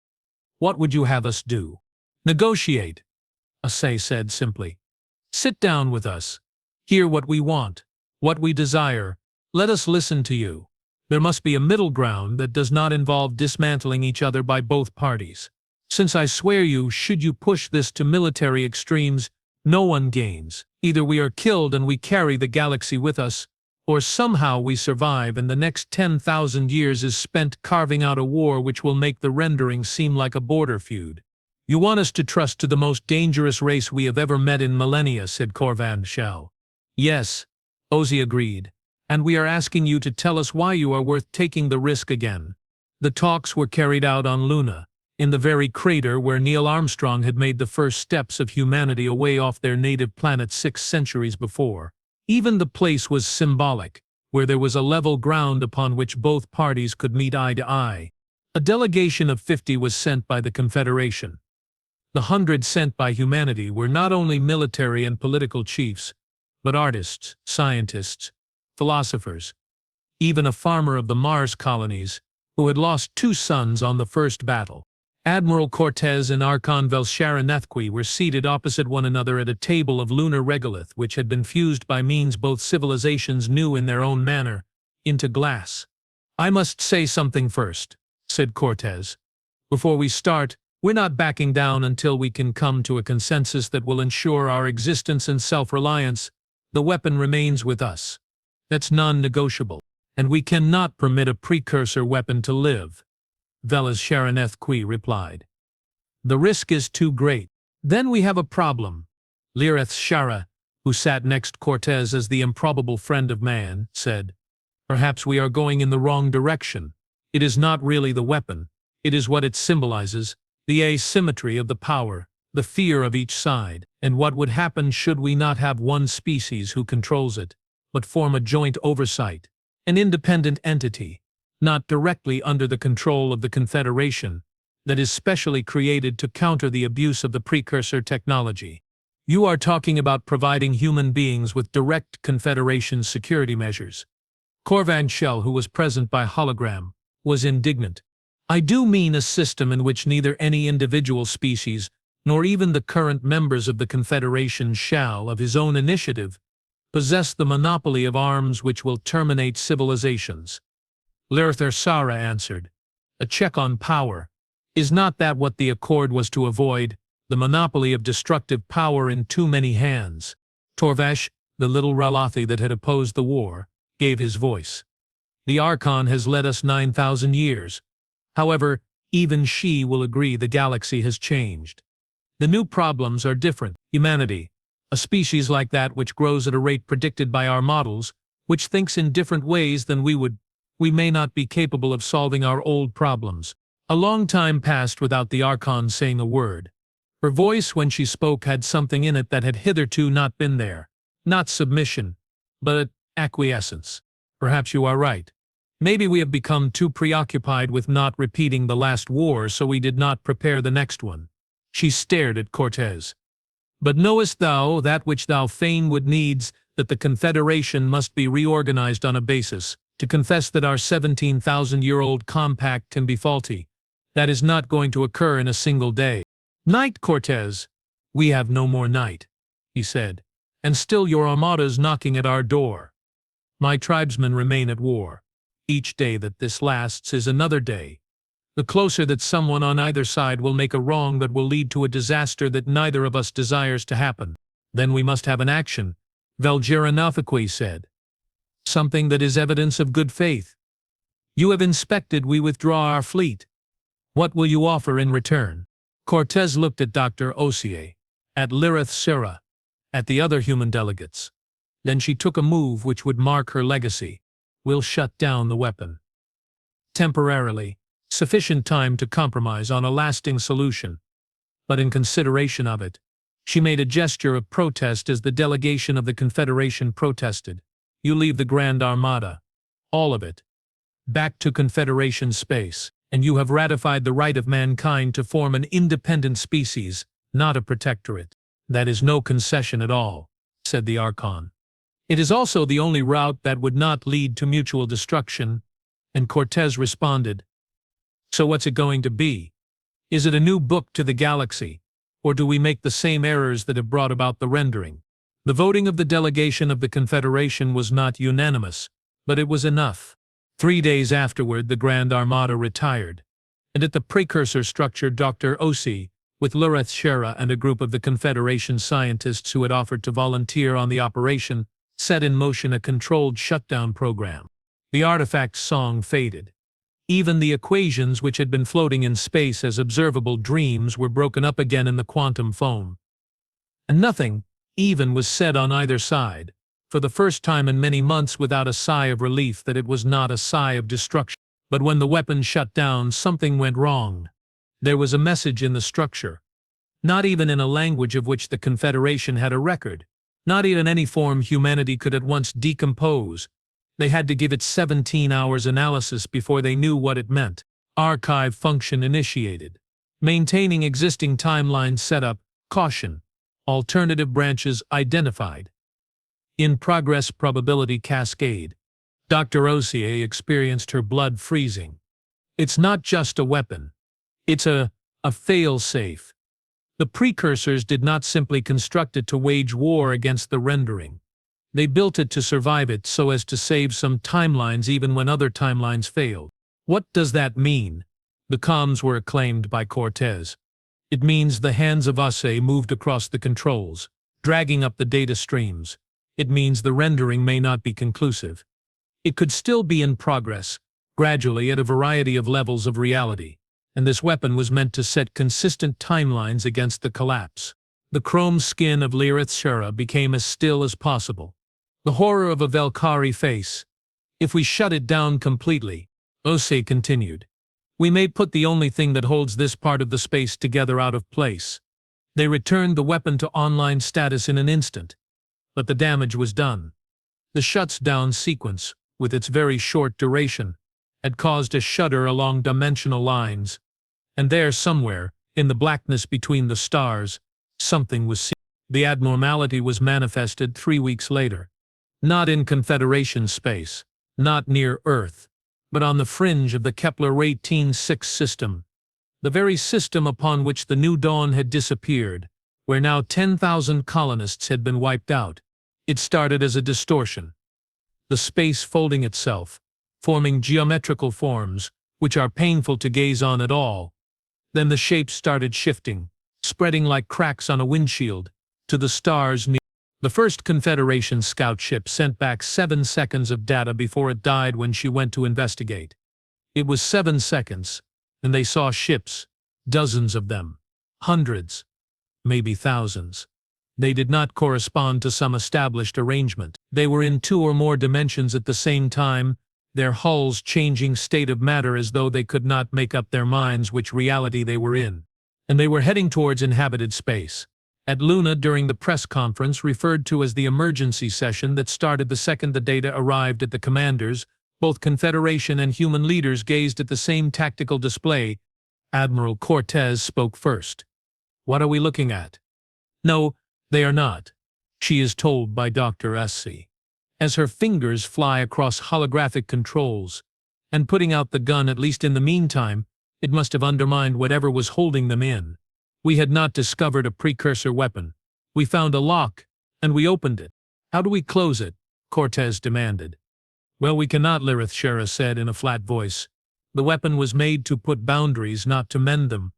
What would you have us do? Negotiate, Osei said simply. Sit down with us. Hear what we want, what we desire. Let us listen to you. There must be a middle ground that does not involve dismantling each other by both parties. Since I swear you, should you push this to military extremes, no one gains. Either we are killed and we carry the galaxy with us, or somehow we survive and the next 10,000 years is spent carving out a war which will make the rendering seem like a border feud. You want us to trust to the most dangerous race we have ever met in millennia, said Corvan Shell. Yes, Ozzy agreed. And we are asking you to tell us why you are worth taking the risk again. The talks were carried out on Luna, in the very crater where Neil Armstrong had made the first steps of humanity away off their native planet 6 centuries before. Even the place was symbolic, where there was a level ground upon which both parties could meet eye to eye. A delegation of 50 was sent by the Confederation. The 100 sent by humanity were not only military and political chiefs, but artists, scientists, philosophers, even a farmer of the Mars colonies, who had lost 2 sons on the first battle. Admiral Cortez and Archon Velsharanethqui were seated opposite one another at a table of lunar regolith which had been fused by means both civilizations knew in their own manner, into glass. I must say something first, said Cortez. Before we start, we're not backing down until we can come to a consensus that will ensure our existence and self-reliance. The weapon remains with us. That's non-negotiable, and we cannot permit a precursor weapon to live, Velsharanethqui replied. The risk is too great. Then we have a problem. Lireth Shara, who sat next Cortez as the improbable friend of man, said, Perhaps we are going in the wrong direction. It is not really the weapon. It is what it symbolizes, the asymmetry of the power, the fear of each side, and what would happen should we not have one species who controls it, but form a joint oversight, an independent entity, not directly under the control of the Confederation, that is specially created to counter the abuse of the precursor technology. You are talking about providing human beings with direct Confederation security measures. Corvan Shell, who was present by hologram, was indignant. I do mean a system in which neither any individual species, nor even the current members of the Confederation shall, of his own initiative, possess the monopoly of arms which will terminate civilizations. Lirther Sara answered, A check on power. Is not that what the Accord was to avoid, the monopoly of destructive power in too many hands? Torvesh, the little Ralathi that had opposed the war, gave his voice. The Archon has led us 9,000 years. However, even she will agree the galaxy has changed. The new problems are different. Humanity, a species like that which grows at a rate predicted by our models, which thinks in different ways than we would, we may not be capable of solving our old problems. A long time passed without the Archon saying a word. Her voice when she spoke had something in it that had hitherto not been there. Not submission, but acquiescence. Perhaps you are right. Maybe we have become too preoccupied with not repeating the last war, so we did not prepare the next one. She stared at Cortez. But knowest thou that which thou fain would needs, that the Confederation must be reorganized on a basis, to confess that our 17,000-year-old compact can be faulty. That is not going to occur in a single day. Night, Cortez. We have no more night, he said, and still your armada's knocking at our door. My tribesmen remain at war. Each day that this lasts is another day. The closer that someone on either side will make a wrong that will lead to a disaster that neither of us desires to happen. Then we must have an action, Velsharanethqui said. Something that is evidence of good faith. You have inspected, we withdraw our fleet. What will you offer in return? Cortez looked at Dr. Osier, at Lirith Sira, at the other human delegates. Then she took a move which would mark her legacy. We'll shut down the weapon. Temporarily, sufficient time to compromise on a lasting solution. But in consideration of it, she made a gesture of protest as the delegation of the Confederation protested. You leave the Grand Armada, all of it, back to Confederation space, and you have ratified the right of mankind to form an independent species, not a protectorate. That is no concession at all, said the Archon. It is also the only route that would not lead to mutual destruction, and Cortez responded, So what's it going to be? Is it a new book to the galaxy, or do we make the same errors that have brought about the rendering? The voting of the delegation of the Confederation was not unanimous, but it was enough. 3 days afterward, the Grand Armada retired, and at the precursor structure, Dr. Osi, with Lureth Shera and a group of the Confederation scientists who had offered to volunteer on the operation, set in motion a controlled shutdown program. The artifact's song faded. Even the equations which had been floating in space as observable dreams were broken up again in the quantum foam. And nothing, even, was said on either side, for the first time in many months, without a sigh of relief that it was not a sigh of destruction. But when the weapon shut down, something went wrong. There was a message in the structure, not even in a language of which the Confederation had a record, not even any form humanity could at once decompose. They had to give it 17 hours analysis before they knew what it meant. Archive function initiated. Maintaining existing timeline setup. Caution. Alternative branches identified. In progress probability cascade. Dr. Osier experienced her blood freezing. It's not just a weapon. It's a fail-safe. The precursors did not simply construct it to wage war against the rendering. They built it to survive it so as to save some timelines even when other timelines failed. What does that mean? The comms were acclaimed by Cortez. It means the hands of Osier moved across the controls, dragging up the data streams. It means the rendering may not be conclusive. It could still be in progress, gradually at a variety of levels of reality, and this weapon was meant to set consistent timelines against the collapse. The chrome skin of Lureth Shera became as still as possible. The horror of a Velkari face. If we shut it down completely, Ose continued, we may put the only thing that holds this part of the space together out of place. They returned the weapon to online status in an instant, but the damage was done. The shuts down sequence, with its very short duration, had caused a shudder along dimensional lines, and there somewhere, in the blackness between the stars, something was seen. The abnormality was manifested 3 weeks later. Not in Confederation space, not near Earth, but on the fringe of the Kepler-18-6 system, the very system upon which the New Dawn had disappeared, where now 10,000 colonists had been wiped out. It started as a distortion, the space folding itself, forming geometrical forms, which are painful to gaze on at all. Then the shapes started shifting, spreading like cracks on a windshield, to the stars near. The first Confederation scout ship sent back 7 seconds of data before it died when she went to investigate. It was 7 seconds, and they saw ships, dozens of them, hundreds, maybe thousands. They did not correspond to some established arrangement. They were in 2 or more dimensions at the same time, their hulls changing state of matter as though they could not make up their minds which reality they were in. And they were heading towards inhabited space. At Luna, during the press conference referred to as the emergency session that started the second the data arrived at the commanders, both Confederation and human leaders gazed at the same tactical display. Admiral Cortez spoke first. What are we looking at? No, they are not, she is told by Dr. Essie, as her fingers fly across holographic controls, and putting out the gun. At least in the meantime, it must have undermined whatever was holding them in. We had not discovered a precursor weapon. We found a lock, and we opened it. How do we close it? Cortez demanded. Well, we cannot, Lureth Shera said in a flat voice. The weapon was made to put boundaries, not to mend them.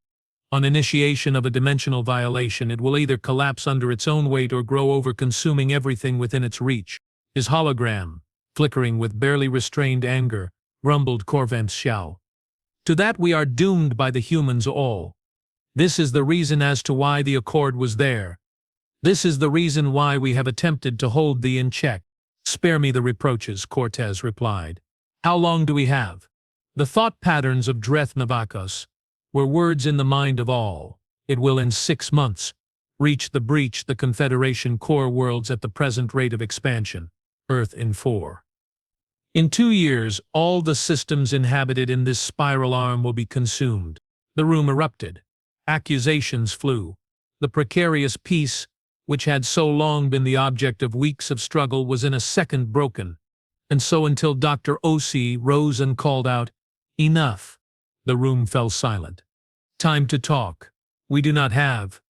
On initiation of a dimensional violation, it will either collapse under its own weight or grow over, consuming everything within its reach. His hologram, flickering with barely restrained anger, rumbled Corvent Xiao. To that we are doomed by the humans all. This is the reason as to why the Accord was there. This is the reason why we have attempted to hold thee in check. Spare me the reproaches, Cortez replied. How long do we have? The thought patterns of Dreth Navakos were words in the mind of all. It will in 6 months reach the breach the Confederation core worlds at the present rate of expansion, Earth in 4. In 2 years, all the systems inhabited in this spiral arm will be consumed. The room erupted. Accusations flew. The precarious peace, which had so long been the object of weeks of struggle, was in a second broken. And so until Dr. O.C. rose and called out, "Enough," the room fell silent. "Time to talk. We do not have,"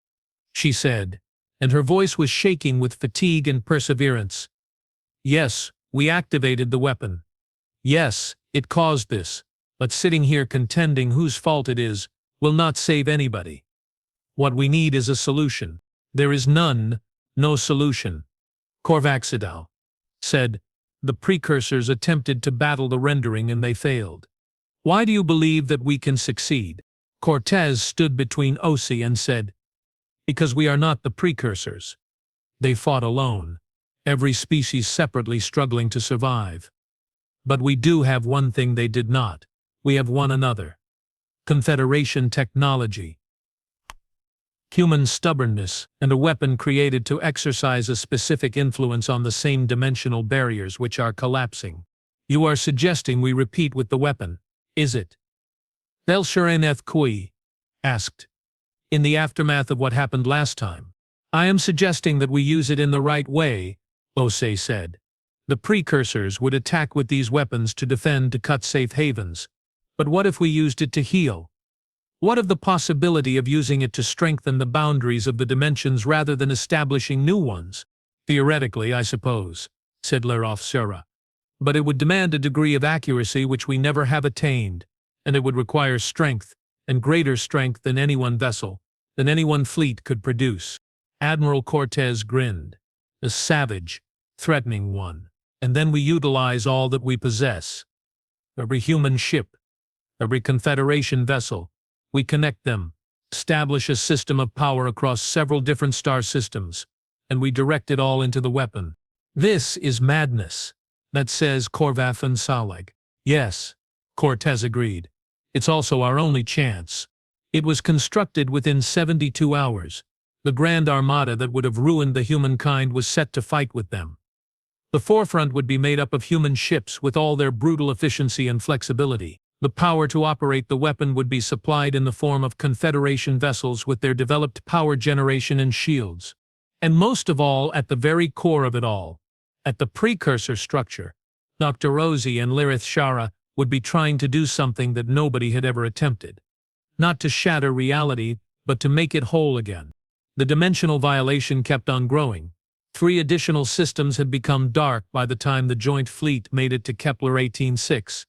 she said, and her voice was shaking with fatigue and perseverance. "Yes, we activated the weapon. Yes, it caused this, but sitting here contending whose fault it is will not save anybody. What we need is a solution. There is none, no solution. Corvaxidal said. The precursors attempted to battle the rendering and they failed. Why do you believe that we can succeed? Cortez stood between Osi and said, because we are not the precursors. They fought alone, every species separately struggling to survive. But we do have one thing they did not. We have one another. Confederation technology. Human stubbornness, and a weapon created to exercise a specific influence on the same dimensional barriers which are collapsing. You are suggesting we repeat with the weapon, is it? Belsharaneth Kui asked. In the aftermath of what happened last time. I am suggesting that we use it in the right way, Osei said. The precursors would attack with these weapons to defend to cut safe havens. But what if we used it to heal? What of the possibility of using it to strengthen the boundaries of the dimensions rather than establishing new ones? Theoretically, I suppose, said Leroth Sura. But it would demand a degree of accuracy which we never have attained, and it would require strength, and greater strength than any one vessel, than any one fleet could produce. Admiral Cortez grinned, a savage, threatening one. And then we utilize all that we possess. Every human ship, every Confederation vessel, we connect them, establish a system of power across several different star systems, and we direct it all into the weapon. This is madness, that says Corvath and Saleg. Yes, Cortez agreed. It's also our only chance. It was constructed within 72 hours. The Grand Armada that would have ruined the humankind was set to fight with them. The forefront would be made up of human ships with all their brutal efficiency and flexibility. The power to operate the weapon would be supplied in the form of Confederation vessels with their developed power generation and shields. And most of all, at the very core of it all, at the precursor structure, Dr. Rosie and Lirith Shara would be trying to do something that nobody had ever attempted. Not to shatter reality, but to make it whole again. The dimensional violation kept on growing. 3 additional systems had become dark by the time the joint fleet made it to Kepler 18-6.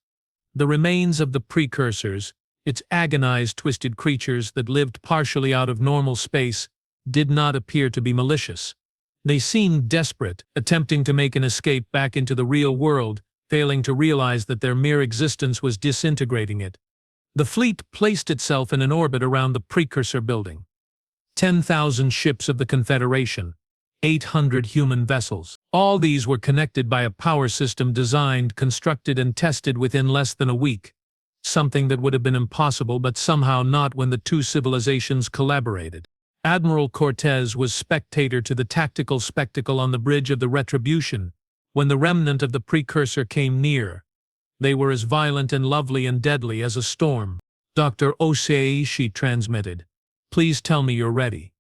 The remains of the precursors, its agonized twisted creatures that lived partially out of normal space, did not appear to be malicious. They seemed desperate, attempting to make an escape back into the real world, failing to realize that their mere existence was disintegrating it. The fleet placed itself in an orbit around the precursor building. 10,000 ships of the Confederation, 800 human vessels. All these were connected by a power system designed, constructed, and tested within less than a week. Something that would have been impossible, but somehow not when the 2 civilizations collaborated. Admiral Cortez was spectator to the tactical spectacle on the bridge of the Retribution, when the remnant of the precursor came near. They were as violent and lovely and deadly as a storm. Dr. Osei, she transmitted. Please tell me you're ready.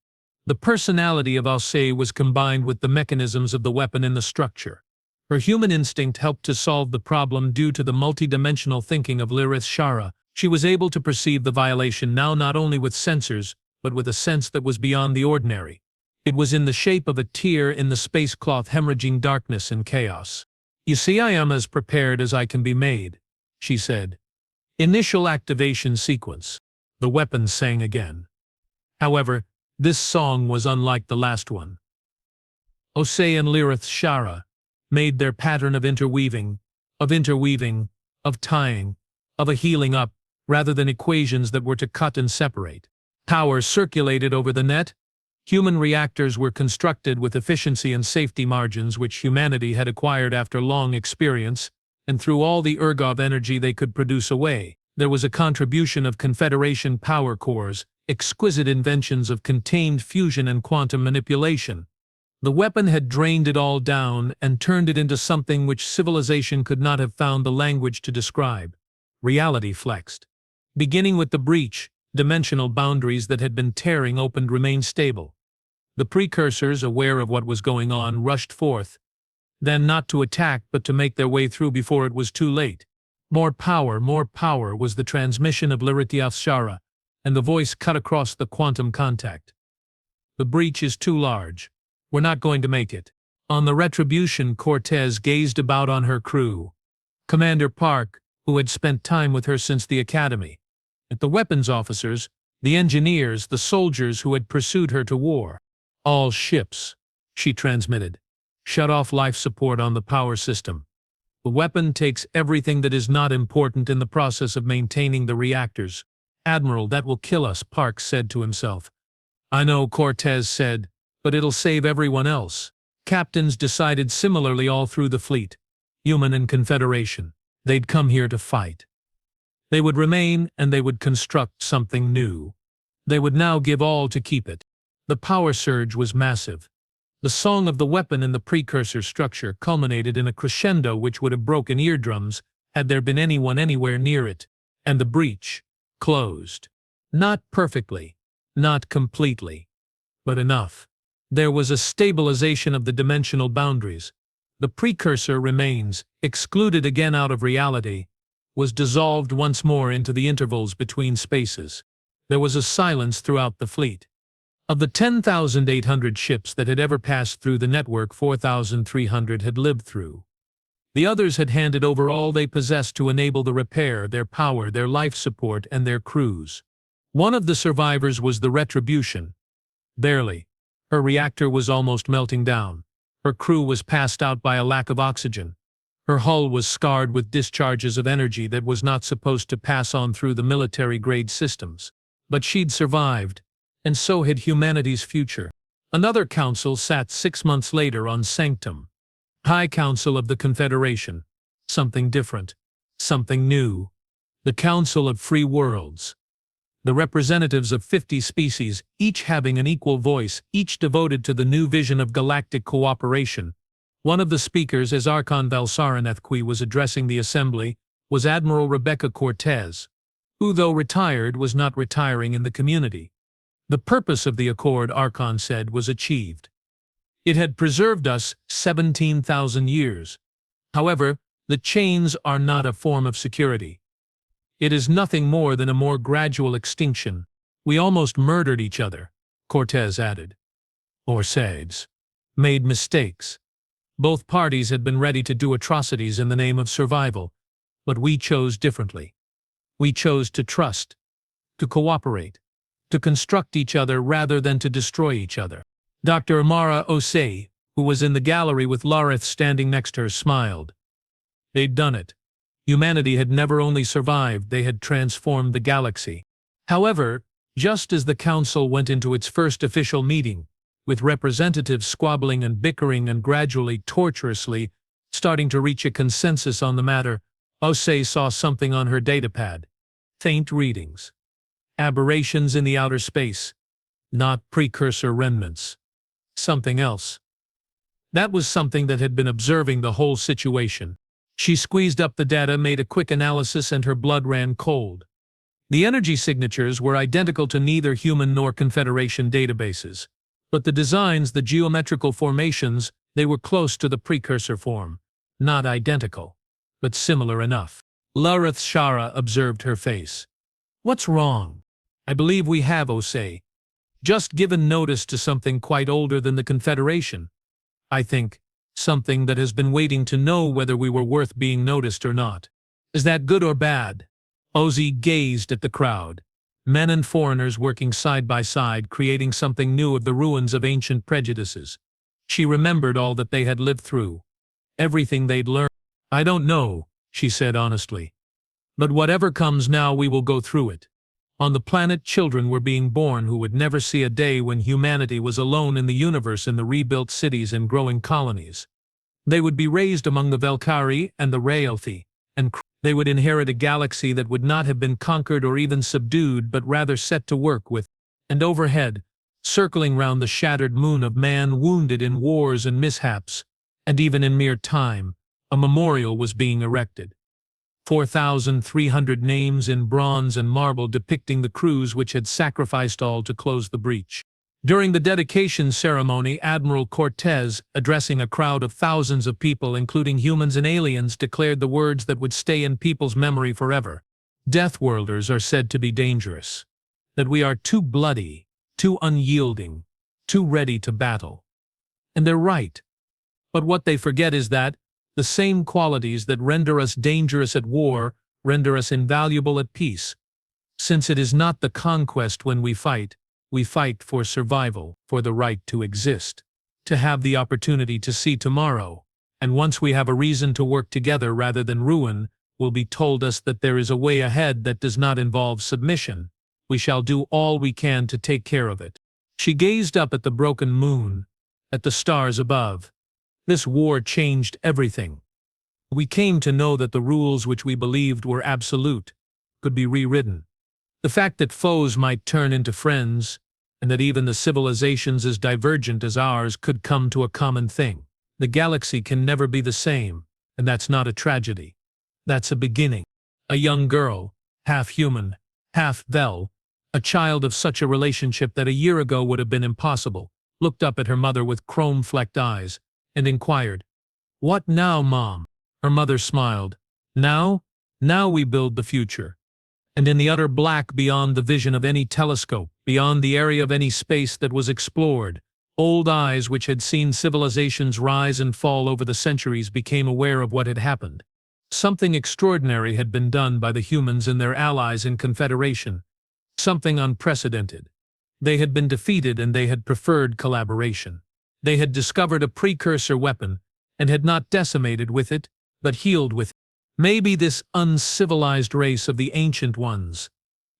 The personality of Osei was combined with the mechanisms of the weapon in the structure. Her human instinct helped to solve the problem due to the multidimensional thinking of Lirith Shara. She was able to perceive the violation now not only with sensors, but with a sense that was beyond the ordinary. It was in the shape of a tear in the space cloth hemorrhaging darkness and chaos. You see, I am as prepared as I can be made, she said. Initial activation sequence. The weapon sang again. However, this song was unlike the last one. Osei and Lirith Shara made their pattern of interweaving, of tying, of a healing up, rather than equations that were to cut and separate. Power circulated over the net. Human reactors were constructed with efficiency and safety margins which humanity had acquired after long experience, and through all the ergov energy they could produce away, there was a contribution of Confederation power cores, exquisite inventions of contained fusion and quantum manipulation. The weapon had drained it all down and turned it into something which civilization could not have found the language to describe. Reality flexed. Beginning with the breach, dimensional boundaries that had been tearing open remained stable. The precursors, aware of what was going on, rushed forth. Then not to attack but to make their way through before it was too late. More power was the transmission of Lirith Shara, and the voice cut across the quantum contact. The breach is too large. We're not going to make it. On the Retribution, Cortez gazed about on her crew. Commander Park, who had spent time with her since the academy, and the weapons officers, the engineers, the soldiers who had pursued her to war. All ships, she transmitted. Shut off life support on the power system. The weapon takes everything that is not important in the process of maintaining the reactors. Admiral, that will kill us, Park said to himself. I know, Cortez said, but it'll save everyone else. Captains decided similarly all through the fleet, human and Confederation. They'd come here to fight. They would remain and they would construct something new. They would now give all to keep it. The power surge was massive. The song of the weapon in the precursor structure culminated in a crescendo which would have broken eardrums had there been anyone anywhere near it, and the breach closed. Not perfectly, not completely, but enough. There was a stabilization of the dimensional boundaries. The precursor remains, excluded again out of reality, was dissolved once more into the intervals between spaces. There was a silence throughout the fleet. Of the 10,800 ships that had ever passed through the network, 4,300 had lived through. The others had handed over all they possessed to enable the repair, their power, their life support, and their crews. One of the survivors was the Retribution. Barely. Her reactor was almost melting down. Her crew was passed out by a lack of oxygen. Her hull was scarred with discharges of energy that was not supposed to pass on through the military-grade systems. But she'd survived, and so had humanity's future. Another council sat 6 months later on Sanctum. High Council of the Confederation. Something different. Something new. The Council of Free Worlds. The representatives of 50 species, each having an equal voice, each devoted to the new vision of galactic cooperation. One of the speakers, as Archon Valsaranethqui was addressing the assembly, was Admiral Rebecca Cortez, who, though retired, was not retiring in the community. The purpose of the accord, Archon said, was achieved. It had preserved us 17,000 years. However, the chains are not a form of security. It is nothing more than a more gradual extinction. We almost murdered each other, Cortez added. Or saves. Made mistakes. Both parties had been ready to do atrocities in the name of survival, but we chose differently. We chose to trust, to cooperate, to construct each other rather than to destroy each other. Dr. Amara Osei, who was in the gallery with Lareth standing next to her, smiled. They'd done it. Humanity had never only survived, they had transformed the galaxy. However, just as the council went into its first official meeting, with representatives squabbling and bickering and gradually, tortuously, starting to reach a consensus on the matter, Osei saw something on her datapad. Faint readings. Aberrations in the outer space. Not precursor remnants. Something else. That was something that had been observing the whole situation. She squeezed up the data, made a quick analysis, and her blood ran cold. The energy signatures were identical to neither human nor Confederation databases. But the designs, the geometrical formations, they were close to the precursor form. Not identical, but similar enough. Lareth Shara observed her face. What's wrong? I believe we have, Osei. Just given notice to something quite older than the Confederation. I think. Something that has been waiting to know whether we were worth being noticed or not. Is that good or bad? Ozzy gazed at the crowd. Men and foreigners working side by side, creating something new of the ruins of ancient prejudices. She remembered all that they had lived through. Everything they'd learned. I don't know, she said honestly. But whatever comes now, we will go through it. On the planet, children were being born who would never see a day when humanity was alone in the universe, in the rebuilt cities and growing colonies. They would be raised among the Velkari and the Raelthi, and they would inherit a galaxy that would not have been conquered or even subdued, but rather set to work with. And overhead, circling round the shattered moon of man wounded in wars and mishaps, and even in mere time, a memorial was being erected. 4,300 names in bronze and marble depicting the crews which had sacrificed all to close the breach. During the dedication ceremony, Admiral Cortez, addressing a crowd of thousands of people, including humans and aliens, declared the words that would stay in people's memory forever. Deathworlders are said to be dangerous. That we are too bloody, too unyielding, too ready to battle. And they're right. But what they forget is that, The same qualities that render us dangerous at war render us invaluable at peace. Since it is not the conquest when we fight for survival, for the right to exist, to have the opportunity to see tomorrow. And once we have a reason to work together rather than ruin, will be told us that there is a way ahead that does not involve submission. We shall do all we can to take care of it. She gazed up at the broken moon, at the stars above. This war changed everything. We came to know that the rules which we believed were absolute could be rewritten. The fact that foes might turn into friends, and that even the civilizations as divergent as ours could come to a common thing. The galaxy can never be the same, and that's not a tragedy. That's a beginning. A young girl, half human, half Vel, a child of such a relationship that a year ago would have been impossible, looked up at her mother with chrome-flecked eyes, and inquired, "What now, Mom?" Her mother smiled. Now we build the future." And in the utter black beyond the vision of any telescope, beyond the area of any space that was explored, old eyes which had seen civilizations rise and fall over the centuries became aware of what had happened. Something extraordinary had been done by the humans and their allies in Confederation. Something unprecedented. They had been defeated and they had preferred collaboration. They had discovered a precursor weapon and had not decimated with it, but healed with it. Maybe this uncivilized race of the Ancient Ones,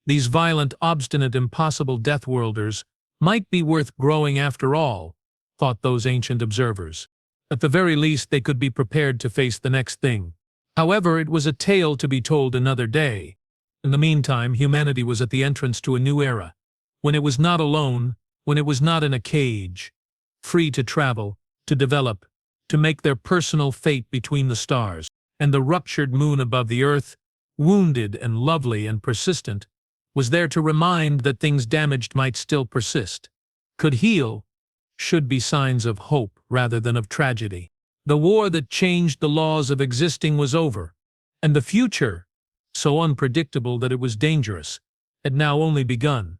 these violent, obstinate, impossible Deathworlders, might be worth growing after all, thought those ancient observers. At the very least, they could be prepared to face the next thing. However, it was a tale to be told another day. In the meantime, humanity was at the entrance to a new era, when it was not alone, when it was not in a cage, free to travel, to develop, to make their personal fate between the stars. And the ruptured moon above the earth, wounded and lovely and persistent, was there to remind that things damaged might still persist, could heal, should be signs of hope rather than of tragedy. The war that changed the laws of existing was over, and the future, so unpredictable that it was dangerous, had now only begun.